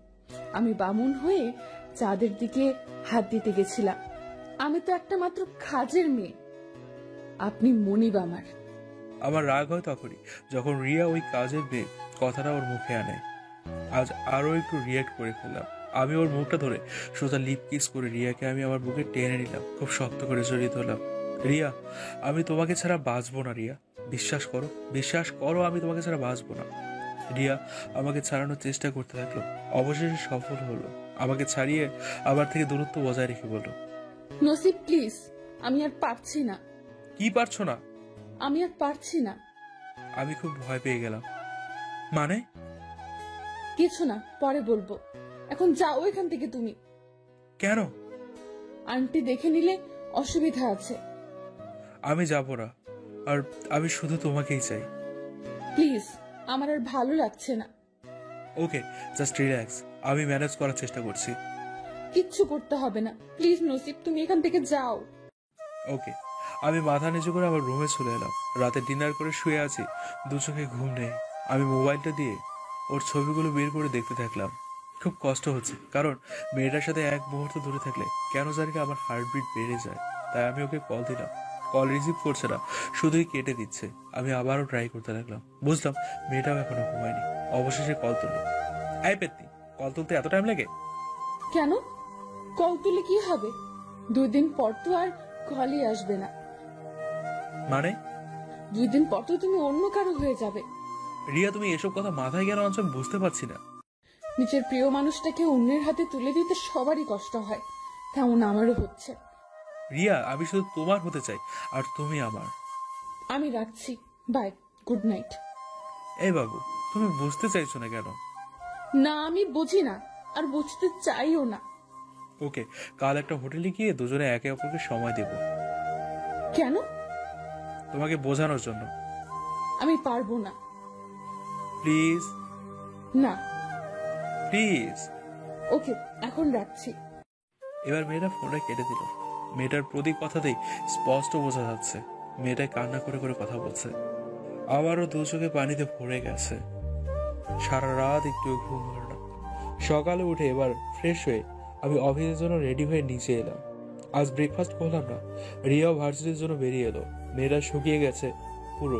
আমি বামুন হয়ে চাঁদের দিকে হাত দিতে গেছিলাম। আমি তো একটা মাত্র কাজের মেয়ে, আপনি মনিব আমার। আমার রাগ হয় তখনই যখন রিয়া ওই কাজের মেয়ে কথাটা ওর মুখে আনে। আজ আরো একটু রিয়াক্ট করে ফেললাম। আমি ওর মুখটা ধরে সোজা লিপ কিস করে রিয়াকে আমি আমার বুকে টেনে নিলাম, খুব শক্ত করে জড়িয়ে ধরলাম। রিয়া, আমি তোমাকে ছাড়া বাঁচবো না রিয়া, বিশ্বাস করো, বিশ্বাস করো, আমি তোমাকে ছাড়া বাঁচবো না। রিয়া আমাকে ছাড়ানোর চেষ্টা করতে থাকলো, অবশেষে সফল হলো। আমাকে ছাড়িয়ে আমার থেকে দূরত্ব বজায় রেখে বলল, নসিব প্লিজ, আমি আর পারছি না, কি পারছো না? আমি আর পারছি না। আমি খুব ভয় পেয়ে গেলাম। মানে? কিছু না, পরে বলবো, এখন যাও এখান থেকে তুমি। কেন? আন্টি দেখে নিলে অসুবিধা আছে। আমি যাব না, আর আমি শুধু তোমাকেই চাই। প্লিজ, আমার আর ভালো লাগছে না। ওকে, জাস্ট রিল্যাক্স, আমি ম্যানেজ করার চেষ্টা করছি। কিচ্ছু করতে হবে না, প্লিজ নসিব, তুমি এখান থেকে যাও। ওকে, আমি মাথা নিচু করে আমার রুমে চলে এলাম। রাতে ডিনার করে শুয়ে আছি, দু চোখে ঘুম নেই। আমি মোবাইলটা দিয়ে ওর ছবিগুলো বের করে দেখতে থাকলাম। খুব কষ্ট হচ্ছে, কারণ মেয়েটার সাথে এক মুহূর্ত দূরে থাকলে কেন জানি না আমার হার্টবিট বেড়ে যায়। তাই আমি ওকে কল দিলাম, কল রিসিভ করছে না, শুধুই কেটে দিচ্ছে। আমি আবারও ট্রাই করতে লাগলাম, বুঝলাম মেয়েটাও এখনো ঘুমায়নি। অবশেষে কল তুললো। এই পেত্তি, কল তুলতে এত টাইম লাগে? কেন? কল তুলে কি হবে? 2 দিন পর তো আর কলই আসবে না। মানে? 2 দিন পর তো তুমি অন্য কারো হয়ে যাবে। রিয়া, তুমি এসব কথা মাথায় কেন আনছো আমি বুঝতে পারছি না। নিজের প্রিয় মানুষটাকে অন্যের হাতে তুলে দিতে সবারই কষ্ট হয়, তেমন আমারও হচ্ছে। রিয়া, আমি শুধু তোমার হতে চাই, আর তুমি আমার। আমি রাখছি, বাই, গুড নাইট। এই বাবু, তুমি বুঝতে চাইছো না কেন? না, আমি বুঝি না, আর বুঝতে চাইও না। ওকে, কাল একটা হোটেলে গিয়ে দুজনে একে অপরকে সময় দেব। কেন? তোমাকে বোঝানোর জন্য। আমি পারবো না। প্লিজ না। প্লিজ। ওকে, এখন রাখছি। এবার মেয়েটা ফোনটা কেটে দিল। মেয়েটার প্রতি কথাতেই স্পষ্ট বোঝা যাচ্ছে মেয়েটা কান্না করে করে কথা বলছে। আমারও দু চোখে পানিতে ভরে গেছে। সারা রাত একটু ঘুম হলো না। সকালে উঠে এবার ফ্রেশ হয়ে আমি অফিসের জন্য রেডি হয়ে নিচে এলাম। আজ ব্রেকফাস্ট করলাম না। রিয়াও ভার্সিটির জন্য বেরিয়ে এলো। মেয়েটা শুকিয়ে গেছে পুরো,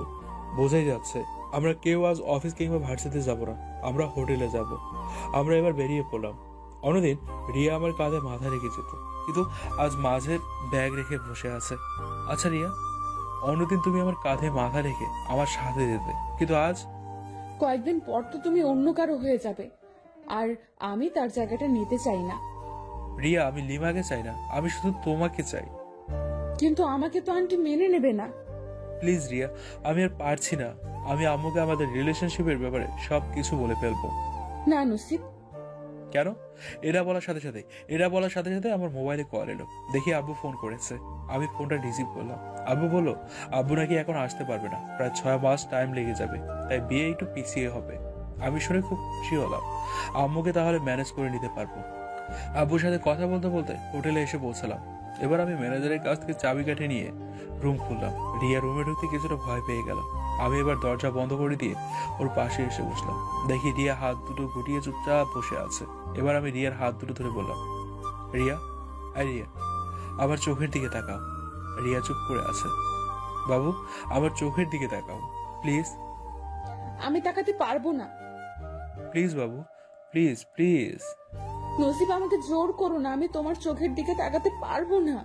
বোঝাই যাচ্ছে। আমরা কেউ আজ অফিস কিংবা ভার্সিটিতে যাব না, আমরা হোটেলে যাব। আমরা এবার বেরিয়ে পড়লাম। অন্যদিন রিয়া আমার কাঁধে মাথা রেখে যেত, কিন্তু আজ মাঝে ব্যাগ রেখে বসে আছে। আচ্ছা রিয়া, অন্যদিন তুমি আমার কাঁধে মাথা রেখে আমার সাথে যেতে, কিন্তু আজ? কয়েকদিন পর তো তুমি অন্য কারো হয়ে যাবে, আর আমি তার জায়গাটা নিতে চাই না। রিয়া, আমি লিমাকে চাই না, আমি শুধু তোমাকে চাই। কিন্তু আমাকে তো আন্টি মেনে নেবে না। প্লিজ রিয়া, আমি আর পারছি না। আমি আম্মুকে আমাদের রিলেশনশিপের ব্যাপারে সবকিছু বলে ফেলবো। না নসিব। কেন? এরা বলার সাথে সাথে আমার মোবাইলে কল এলো। দেখি আব্বু ফোন করেছে। আমি ফোনটা রিসিভ করলাম। আব্বু বলল আব্বু নাকি এখন আসতে পারবে না, প্রায় 6 মাস টাইম লেগে যাবে, তাই বিয়ে একটু পিছিয়ে হবে। আমি শুনে খুব খুশি হলাম, আম্মুকে তাহলে ম্যানেজ করে নিতে পারবো। আব্বুর সাথে কথা বলতে বলতে হোটেলে এসে পৌঁছালাম। এবার আমি ম্যানেজারের কাছ থেকে চাবিকাঠি নিয়ে রুম খুললাম। রিয়া রুমে ঢুকতে কিছুটা ভয় পেয়ে গেল। আমি এবার দরজা বন্ধ করে দিয়ে ওর পাশে এসে বসলাম। দেখি রিয়া হাত দুটো গুটিয়ে চুপচাপ বসে আছে। এবার আমি রিয়ার হাত দুটো ধরে বললাম, রিয়া, রিয়া, আমার চোখের দিকে তাকাও। রিয়া চুপ করে আছে। বাবু, আমার চোখের দিকে তাকাও প্লিজ। আমি তাকাতে পারবো না। Please Babu, please please. নসিব, আমাকে জোর করো না, আমি তোমার চোখের দিকে তাকাতে পারবো না।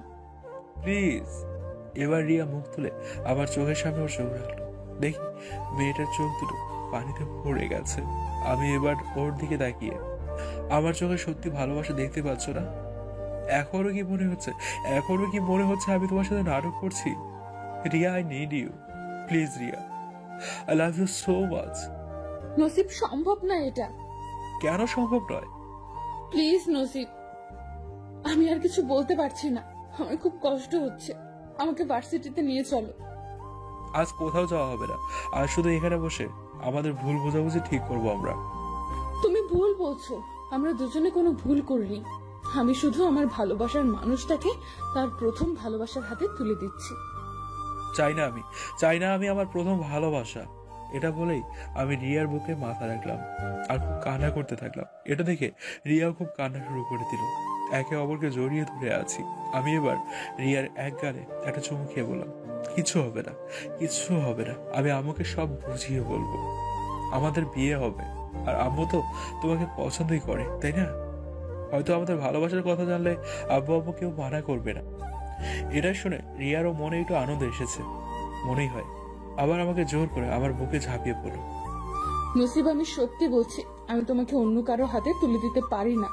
প্লিজ। এবার রিয়া মুখ তুলে আমার চোখের সামনে ওর চোখ রাখলো। দেখি মেয়েটার চোখ দুটো পানিতে ভরে গেছে। আমি এবার ওর দিকে তাকিয়ে, আমার চোখে সত্যি ভালোবাসা দেখতে পাচ্ছ না? এখনো কি মনে হচ্ছে আমি তোমার সাথে নাটক করছি? Riya, I need you. Please Riya, I love you so much. Nasib, সম্ভব না এটা। কেন সম্ভব নয়? প্লিজ নসিব, আমি আর কিছু বলতে পারছি না, আমার খুব কষ্ট হচ্ছে। আমাকে ভার্সিটিতে নিয়ে চলো। আজ কোথাও যাওয়া হবে না, আর শুধু এখানে বসে আমাদের ভুল বোঝাবুঝি ঠিক করবো আমরা। তুমি ভুল বলছো, আমরা দুজনে কোনো ভুল করিনি। আমি শুধু আমার ভালোবাসার মানুষটাকে তার প্রথম ভালোবাসার হাতে তুলে দিচ্ছি। চাই না আমি আমার প্রথম ভালোবাসা। এটা বলেই আমি রিয়ার বুকে মাথা রাখলাম আর খুব কান্না করতে থাকলাম। এটা দেখে রিয়াও খুব কান্না শুরু করে দিল। একে অপরকে জড়িয়ে ধরে আছি। আমি এবার রিয়ার এক গালে একটা চুমু খেয়ে বললাম, কিছু হবে না, কিছু হবে না, আমি আম্মুকে সব বুঝিয়ে বলবো, আমাদের বিয়ে হবে। আর আম্মু তো তোমাকে পছন্দই করে, তাই না? হয়তো আমাদের ভালোবাসার কথা জানলে আব্বু কেউ মানা করবে না। এটা শুনে রিয়ারও মনে একটু আনন্দ এসেছে মনেই হয়। আবার আমাকে জোর করে আমার বুকে ঝাঁপিয়ে পড়ল। নসিব, আমি সত্যি বলছি, আমি তোমাকে অন্য কারো হাতে তুলে দিতে পারি না।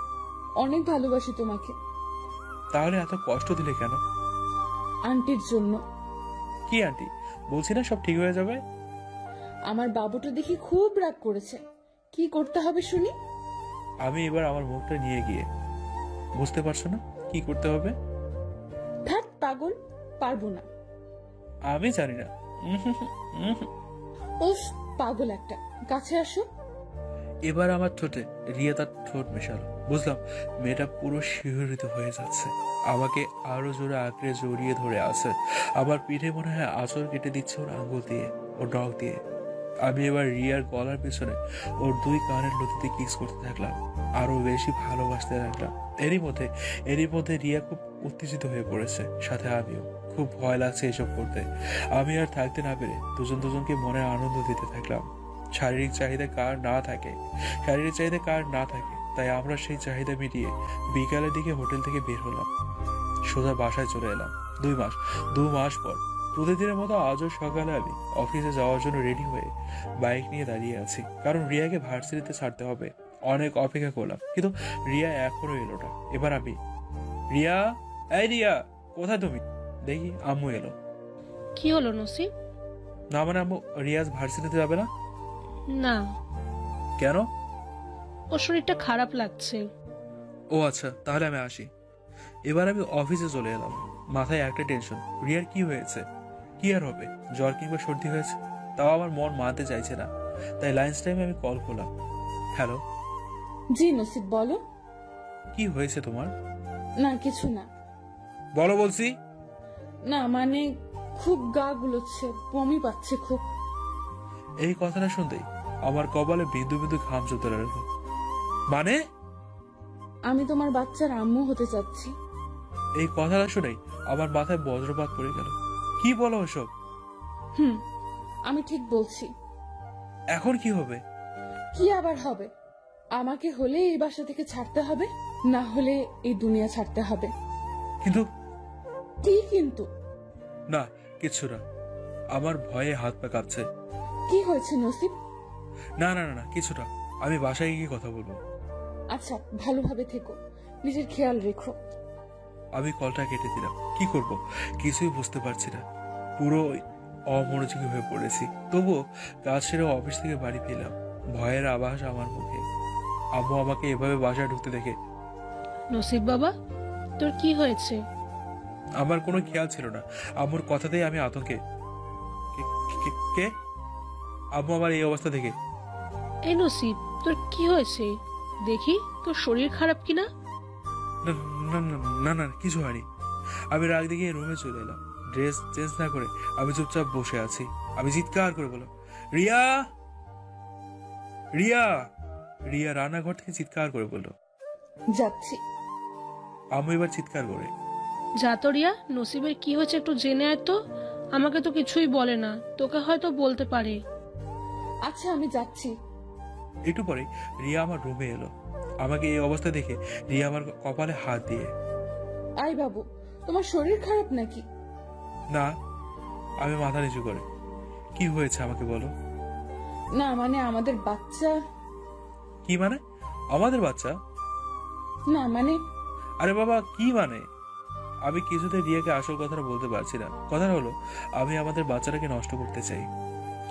অনেক ভালোবাসি তোমাকে। তাহলে এত কষ্ট দিলে কেন? আন্টির জন্য। কি আন্টি? বলছি না সব ঠিক হয়ে যাবে। আমার বাবুটা দেখি খুব রাগ করেছে। কি করতে হবে শুনি? আমি এবার আমার মুখটা নিয়ে গিয়ে, বুঝতে পারছো না কি করতে হবে? ধ্যাৎ পাগল, পারবো না। আমি জানি না। উফ, পাগল একটা, কাছে আসো। এবার আমার ঠোঁটে রিয়া তার ঠোঁট মেশালো। বুঝলাম মেয়েটা পুরো শিহরিত হয়ে যাচ্ছে। আমাকে আরো জোরে আঁকড়ে জড়িয়ে ধরে আছে। আমার পিঠে মনে হয় আঁচড় কেটে দিচ্ছে ওর আঙ্গুল দিয়ে, ওর নখ দিয়ে। আমি এবার রিয়ার গলার পেছনে ওর দুই কানের লতিতে কিস করতে থাকলাম, আরো বেশি ভালোবাসতে লাগলাম। এরই মধ্যে রিয়া খুব উত্তেজিত হয়ে পড়েছে, সাথে আমিও। খুব ভয় লাগছে এসব করতে। আমি আর থাকতে না পেরে দুজনকে মনে আনন্দ দিতে থাকলাম। শারীরিক চাহিদা কার না থাকে, তাই আমরা সেই চাহিদা মিটিয়ে বিকালের দিকে হোটেল থেকে বের হলাম। সোজা বাসায় চলে এলাম। 2 মাস পর প্রতিদিনের মতো আজও সকালে আমি অফিসে যাওয়ার জন্য রেডি হয়ে বাইক নিয়ে দাঁড়িয়ে আছি, কারণ রিয়াকে ভার্সিটিতে ছাড়তে হবে। অনেক অপেক্ষা করলাম, কিন্তু রিয়া এখনো এলো না। এবার আমি, রিয়া, এই রিয়া, কোথায় তুমি? দেখি আম্মু এলো। কি হলো নসিব? না মানে আম্মু, রিয়াজ ভার্সিটিতে যাবে না? না, কেন? ওর শরীরটা খারাপ লাগছে। ও আচ্ছা, তাহলে আমি আসি। এবার আমি অফিসে চলে এলাম। মাথায় একটা টেনশন, রিয়ার কি হয়েছে? কি আর হবে, জ্বর কিংবা সর্দি হয়েছে? তাও আমার মন মানতে চাইছে না। তাই লাঞ্চ টাইমে আমি কল করলাম। হ্যালো। জি নসিব, বলো। কি হয়েছে তোমার? না, কিছু না। বলো বলছি। না মানে, খুব গা গুলোচ্ছে, বমি পাচ্ছে খুব। এই কথাটা শুনতেই আমার কপালে বিন্দু বিন্দু ঘাম জমতে লাগলো। মানে? আমি তোমার বাচ্চার আম্মু হতে চাচ্ছি। এই কথাটা শুনেই আমার মাথায় বজ্রপাত পড়ে গেল। কি বলো ওসব? আমি ঠিক বলছি। এখন কি হবে? কি আবার হবে? আমাকে হলে এই বাসা থেকে ছাড়তে হবে, না হলে এই দুনিয়া ছাড়তে হবে। কিন্তু কি কিন্তু? না, কিছু না। আমার ভয়ে হাত পা কাঁপছে। কি হয়েছে নসিব? না না না না, কিছু না। আমি বাসায় গিয়ে কথা বলবো। আচ্ছা, ভালোভাবে থেকো, নিজের খেয়াল রেখো। আমি কলটা কেটে দিলাম। কি করব কিছুই বুঝতে পারছি না। পুরো অমনোযোগী হয়ে পড়েছি। তবুও কাজ সেরে অফিস থেকে বাড়ি ফিরলাম, ভয়ের আভাস আমার মুখে। আম্মু আমাকে এভাবে বাসায় ঢুকতে দেখে। নসিব বাবা, তোর কি হয়েছে? আমার কোনো খেয়াল ছিল না। আম্মুর কথাতেই আমি আতঙ্কে, কে? আম্মু আমার এই অবস্থা দেখে। এই নসিব, তোর কি হয়েছে? দেখি তোর শরীর খারাপ কিনা। না না না না না, কিছু হয়নি। আমি রাগ দেখিয়ে রুমে চলে এলাম। ড্রেস চেঞ্জ না করে আমি চুপচাপ বসে আছি। আমি চিৎকার করে বললাম, রিয়া, রিয়া। রিয়া রান্নাঘর থেকে চিৎকার করে বলল, যাচ্ছি। আম্মু এবার চিৎকার করে, যা তো রিয়া, নসিবের কি হয়েছে একটু জেনে আয় তো। আমাকে তো কিছুই বলে না, তোকে হয়তো বলতে পারে। আচ্ছা, আমি যাচ্ছি। একটু পরে রিয়া আমার রুমে এলো। আমাকে এই অবস্থা দেখে রিয়া আমার কপালে হাত দিয়ে, আই বাবু, তোমার শরীর খারাপ নাকি? না। আমি মাথা নিচু করে, কি হয়েছে আমাকে বলো। না মানে, আমাদের বাচ্চা। কি মানে? আমাদের বাচ্চা? না মানে। আরে বাবা, কি মানে? আমি কিছুতে রিয়াকে আসল কথাটা বলতে পারছি না। কথাটা হলো, আমি আমাদের বাচ্চাটাকে নষ্ট করতে চাই।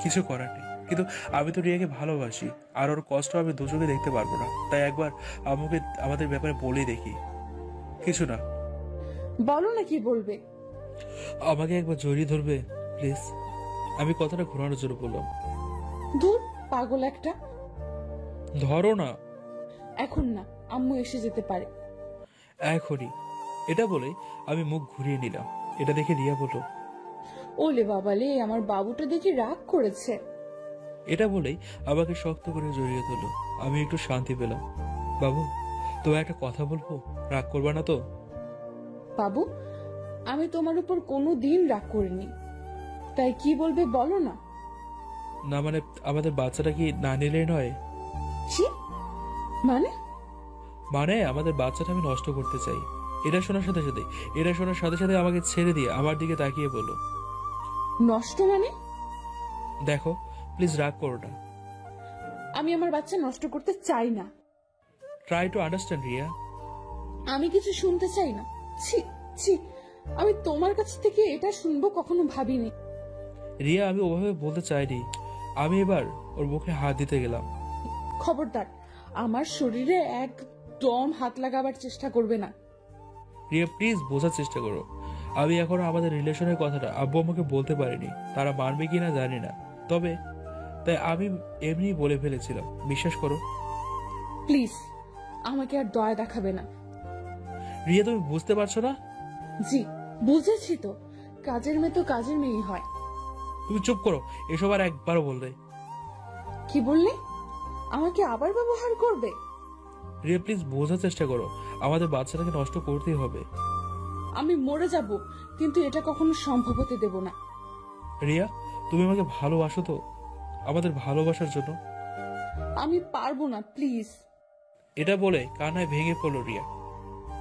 কিছু করার নেই, কিন্তু আমি তো রিয়াকে ভালোবাসি, আর ওর কষ্ট আমি দুচোখে দেখতে পারবো না। তাই একবার আম্মুকে আমাদের ব্যাপারে বলেই দেখি। কিছু না। বলো না, কি বলবে? আমাকে একবার জড়িয়ে ধরবে প্লিজ? আমি কথাটা ঘোরানোর জন্য বললাম। দূর, পাগল একটা। ধরো না। এখন না, আম্মু এসে যেতে পারে। এখনই। এটা বলে আমি মুখ ঘুরিয়ে নিলাম। এটা দেখে রিয়া বলল, ওলে বাবালে, আমার বাবুটা দেখি রাগ করেছে। এটা বলেই আমাকে শক্ত করে জড়িয়ে ধরলো। আমি একটু শান্তি পেলাম। বাবু, তোমায় একটা কথা বলবো, রাগ করবা না তো? বাবু, আমি তোমার উপর কোনো দিন রাগ করিনি, তাই কি বলবে বলো না। না মানে, আমাদের বাচ্চাটা কি না নিলেই নয়? কি মানে? মানে আমাদের বাচ্চাটা আমি নষ্ট করতে চাই। এটা শোনার সাথে সাথে আমাকে ছেড়ে দিয়ে আমার দিকে তাকিয়ে বলো। নষ্ট মানে? দেখো, প্লিজ রাগ করো না। আমি আমার বাচ্চা নষ্ট করতে চাই না। Try to understand Riya. আমি কিছু শুনতে চাই না। ছি ছি, আমি তোমার কাছ থেকে এটা শুনবো কখনো ভাবিনি। রিয়া, আমি ওভাবে বলতে চাইনি। আমি এবার ওর মুখে হাত দিতে গেলাম। খবরদার আমার শরীরে একদম হাত লাগাবার চেষ্টা করবে না। রিয়া, প্লিজ বোঝার চেষ্টা করো। আমি এখনো আমাদের রিলেশনের কথাটা আব্বু আমাকে বলতে পারিনি। তারা মানবে কিনা জানি না, তবে তাই আমি এমনি বলে ফেলেছিলাম, বিশ্বাস করো। প্লিজ আমাকে আর দয়া দেখাবে না। রিয়া, তুমি বুঝতে পারছো না? জি বুঝেছি তো, কাজের মেয়ে তো কাজের মেয়েই হয়। তুমি চুপ করো, এসব আর একবারও বললে। কি বললে? আমাকে আবার ব্যবহার করবে? রিয়া, প্লিজ বোঝার চেষ্টা করো। আমাদের বাচ্চাটাকে নষ্ট করতেই হবে। আমি মরে যাব, কিন্তু এটা কখনো সম্ভব হতে দেব না। রিয়া, তুমি আমাকে ভালোবাসো তো? আমাদের ভালোবাসার জন্য। আমি পারবো না, প্লিজ এটা বলে কান্নায় ভেঙে পড়লো রিয়া।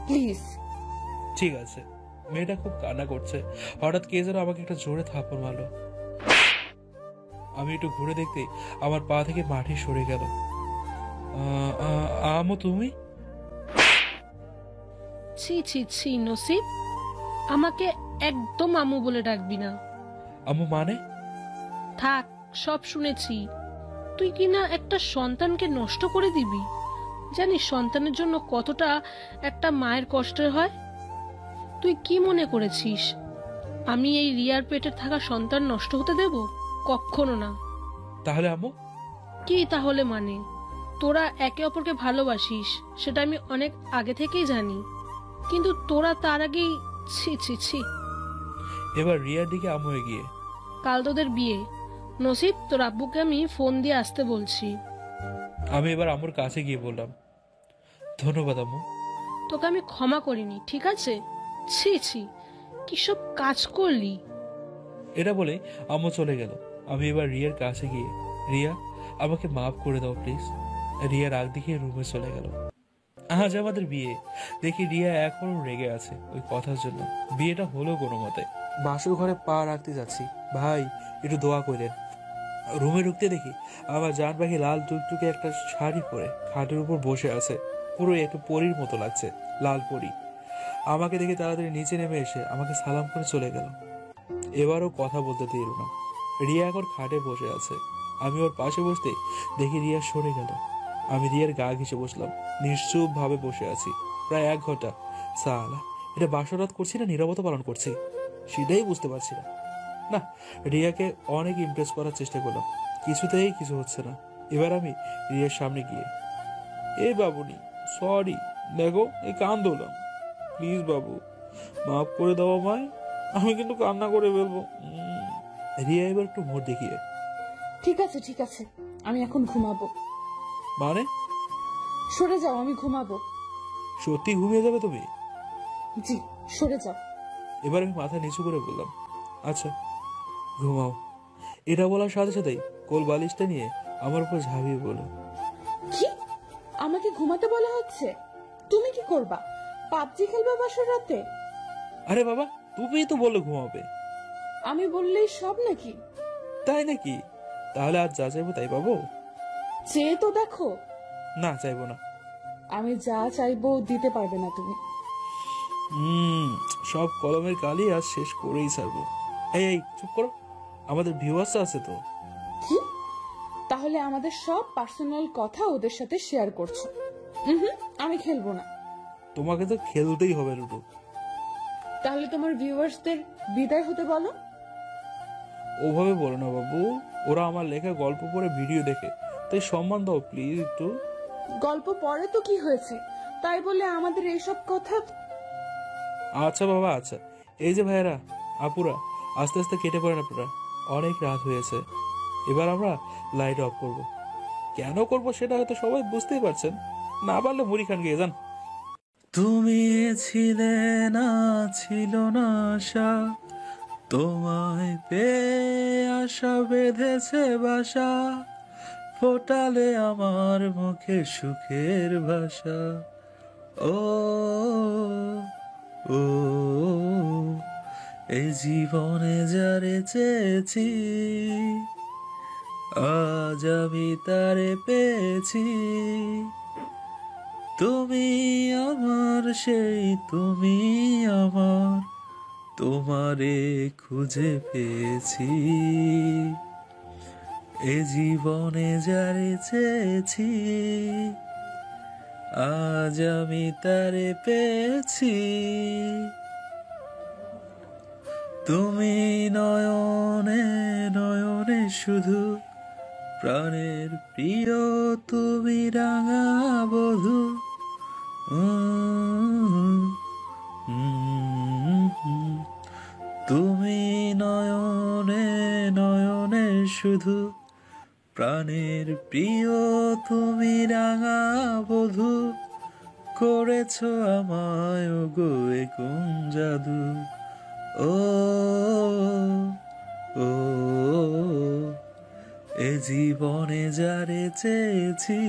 প্লিজ। ঠিক আছে। মেয়েটা খুব কান্না করছে। হঠাৎ কে যেন আমাকে একটা জোরে থাপ্পড় মারলো। আমি একটু ঘুরে দেখতে আমার পা থেকে মাটি সরে গেল। আমো, তুমি? ছি ছি ছি নসিব, আমাকে একদম আম্মু বলে ডাকবি না। আম্মু মানে? থাক, সব শুনেছি। তুই কিনা একটা সন্তানকে নষ্ট করে দিবি। জানিস সন্তানের জন্য কতটা একটা মায়ের কষ্টের হয়? তুই কি মনে করেছিস আমি এই রিয়ার পেটে থাকা সন্তান নষ্ট হতে দেব? কখনো না। তাহলে আম্মু? কি তাহলে মানে? তোরা একে অপরকে ভালোবাসিস, সেটা আমি অনেক আগে থেকেই জানি, কিন্তু তোরা তার আগেই। ছি ছি ছি। এবার রিয়ার দিকে আম্মু এগিয়ে। কাল তোদের বিয়ে নসিব, তোর আব্বুকে আমি ফোন দিয়ে আসতে বলছি। আমি এবার আম্মুর কাছে গিয়ে বললাম, ধন্যবাদ আম্মু। তোকে আমি ক্ষমা করিনি, ঠিক আছে? ছি ছি, কি সব কাজ করলি? এটা বলে আম্মু চলে গেল। আমি এবার রিয়ার কাছে গিয়ে, রিয়া, আমাকে মাফ করে দাও প্লিজ। রিয়া রাগ দেখিয়ে রুমে চলে গেল। আজ আমাদের বিয়ে। দেখি রিয়া এখনো রেগে আছে ওই কথার জন্য। বিয়েটা হলো কোনো মতে। বাসর ঘরে পা রাখতে যাচ্ছি, ভাই একটু দোয়া করেন। রুমে ঢুকতে দেখি আমার জান পাখি লাল টুকটুকে একটা শাড়ি পরে খাটের উপর বসে আছে। পুরো একটু পরীর মতো লাগছে, লাল পরী। আমাকে দেখে তাড়াতাড়ি নিচে নেমে এসে আমাকে সালাম করে চলে গেল। এবারও কথা বলতে দিল না। রিয়া এখন খাটে বসে আছে। আমি ওর পাশে বসতে দেখি রিয়া সরে গেল। আমি রিয়ার গা ঘেঁষে বসলাম। নিশ্চুপ ভাবে বসে আছি প্রায় 1 ঘন্টা। সালা, এটা বাসরাত করছি না নীরবতা পালন করছি, সেটাই বুঝতে পারছি না। না, রিয়াকে অনেক ইমপ্রেস করার চেষ্টা করলাম, কিছুতেই কিছু হচ্ছে না। এবার আমি রিয়ার সামনে গিয়ে, এই বাবুনি, সরি, দেখো এই কান ধরলাম, প্লিজ বাবু মাফ করে দাও আমায়, আমি কিন্তু কান্না করে ফেলবো। রিয়া এবার একটু মোড় দেখিয়ে, ঠিক আছে ঠিক আছে, আমি এখন ঘুমাবো। মানে? সরে যাও, আমি ঘুমাবো। সত্যি ঘুমিয়ে যাবে তুমি? জি, সরে যাও। এবার আমি মাথা নিচু করে বললাম, আচ্ছা ঘুমাও। এটা বলার সাথে সাথেই কোল বালিশটা নিয়ে আমার উপর ঝাঁপিয়ে বলো। কি? আমাকে ঘুমাতে বলা হচ্ছে? তুমি কি করবা? পাবজি খেলবা বাসর রাতে? আরে বাবা, তুমিই তো বললে ঘুমাবে। আমি বললেই সব নাকি? তাই নাকি? তাহলে আজ যা চাইবো তাই পাবো? চেয়ে তো দেখো। না, চাইবো না। আমি যা চাইবো দিতে পারবে না তুমি। সব কলমের কালি আজ শেষ করেই ছাড়বো। এই এই চুপ করো, আমাদের ভিউয়ার্স আছে তো। কি? তাহলে আমাদের সব পার্সোনাল কথা ওদের সাথে শেয়ার করছো? আমি খেলবো না। তোমাকে তো খেলতেই হবে লুডো। তাহলে তোমার ভিউয়ার্সদের বিদায় হতে বলো। ওভাবে বলো না বাবু, ওরা আমার লেখা গল্প পড়ে ভিডিও দেখে, তাই সম্মান দাও প্লিজ একটু। গল্প পড়ে তো কি হয়েছে, তাই বলে আমাদের এইসব কথা। আচ্ছা বাবা, আচ্ছা। এই যে ভাইয়েরা, আপুরা, আস্তে আস্তে কেটে পড়েন আপনারা, অনেক রাত হয়েছে। এবার আমরা লাইট অফ করব। কেন করব সেটা হয়তো সবাই বুঝতেই পারছেন, না পারলে মুড়ি খান গিয়ে যান। তুমি ছিলে না, ছিল না আশা, তোমায় পেয়ে আশা বেঁধেছে বাসা, ফোটালে আমার মুখে সুখের ভাষা। ও ও এই জীবনে যারে চেয়েছি, আজ আমি তারে পেয়েছি। তুমি আমার সেই, তুমি আমার, তোমারে খুঁজে পেয়েছি। এ জীবনে যারে চেয়েছি, আজ আমি তারে পেয়েছি। তুমি নয়নে নয়নে শুধু, প্রাণের প্রিয় তুমি রাঙা বধূ। তুমি নয়নে নয়নে শুধু, প্রাণের প্রিয় তুমি রাঙা বধূ, করেছ আমায় গো এ কোন জাদু। ও ও এ জীবনে যারে চেয়েছি,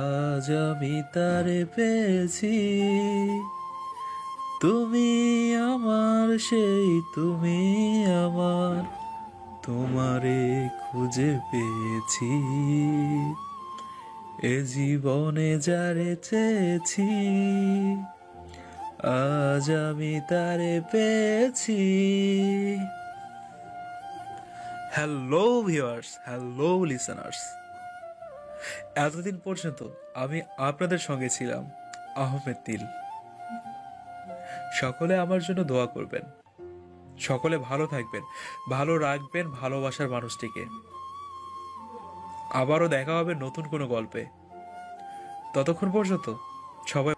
আজ আমি তারে পেয়েছি। তুমি আমার সেই, তুমি আমার, তোমারে খুঁজে পেয়েছি। এ জীবনে যারে চেয়েছি, আজ আমি তারে পেয়েছি। হ্যালো ভিউয়ার্স, হ্যালো লিসেনার্স, এতদিন পর্যন্ত আমি আপনাদের সঙ্গে ছিলাম আহমেদ তিল। সকলে আমার জন্য দোয়া করবেন, সকলে ভালো থাকবেন, ভালো রাখবেন ভালোবাসার মানুষটিকে। আবারও দেখা হবে নতুন কোনো গল্পে। ততক্ষণ পর্যন্ত সবাই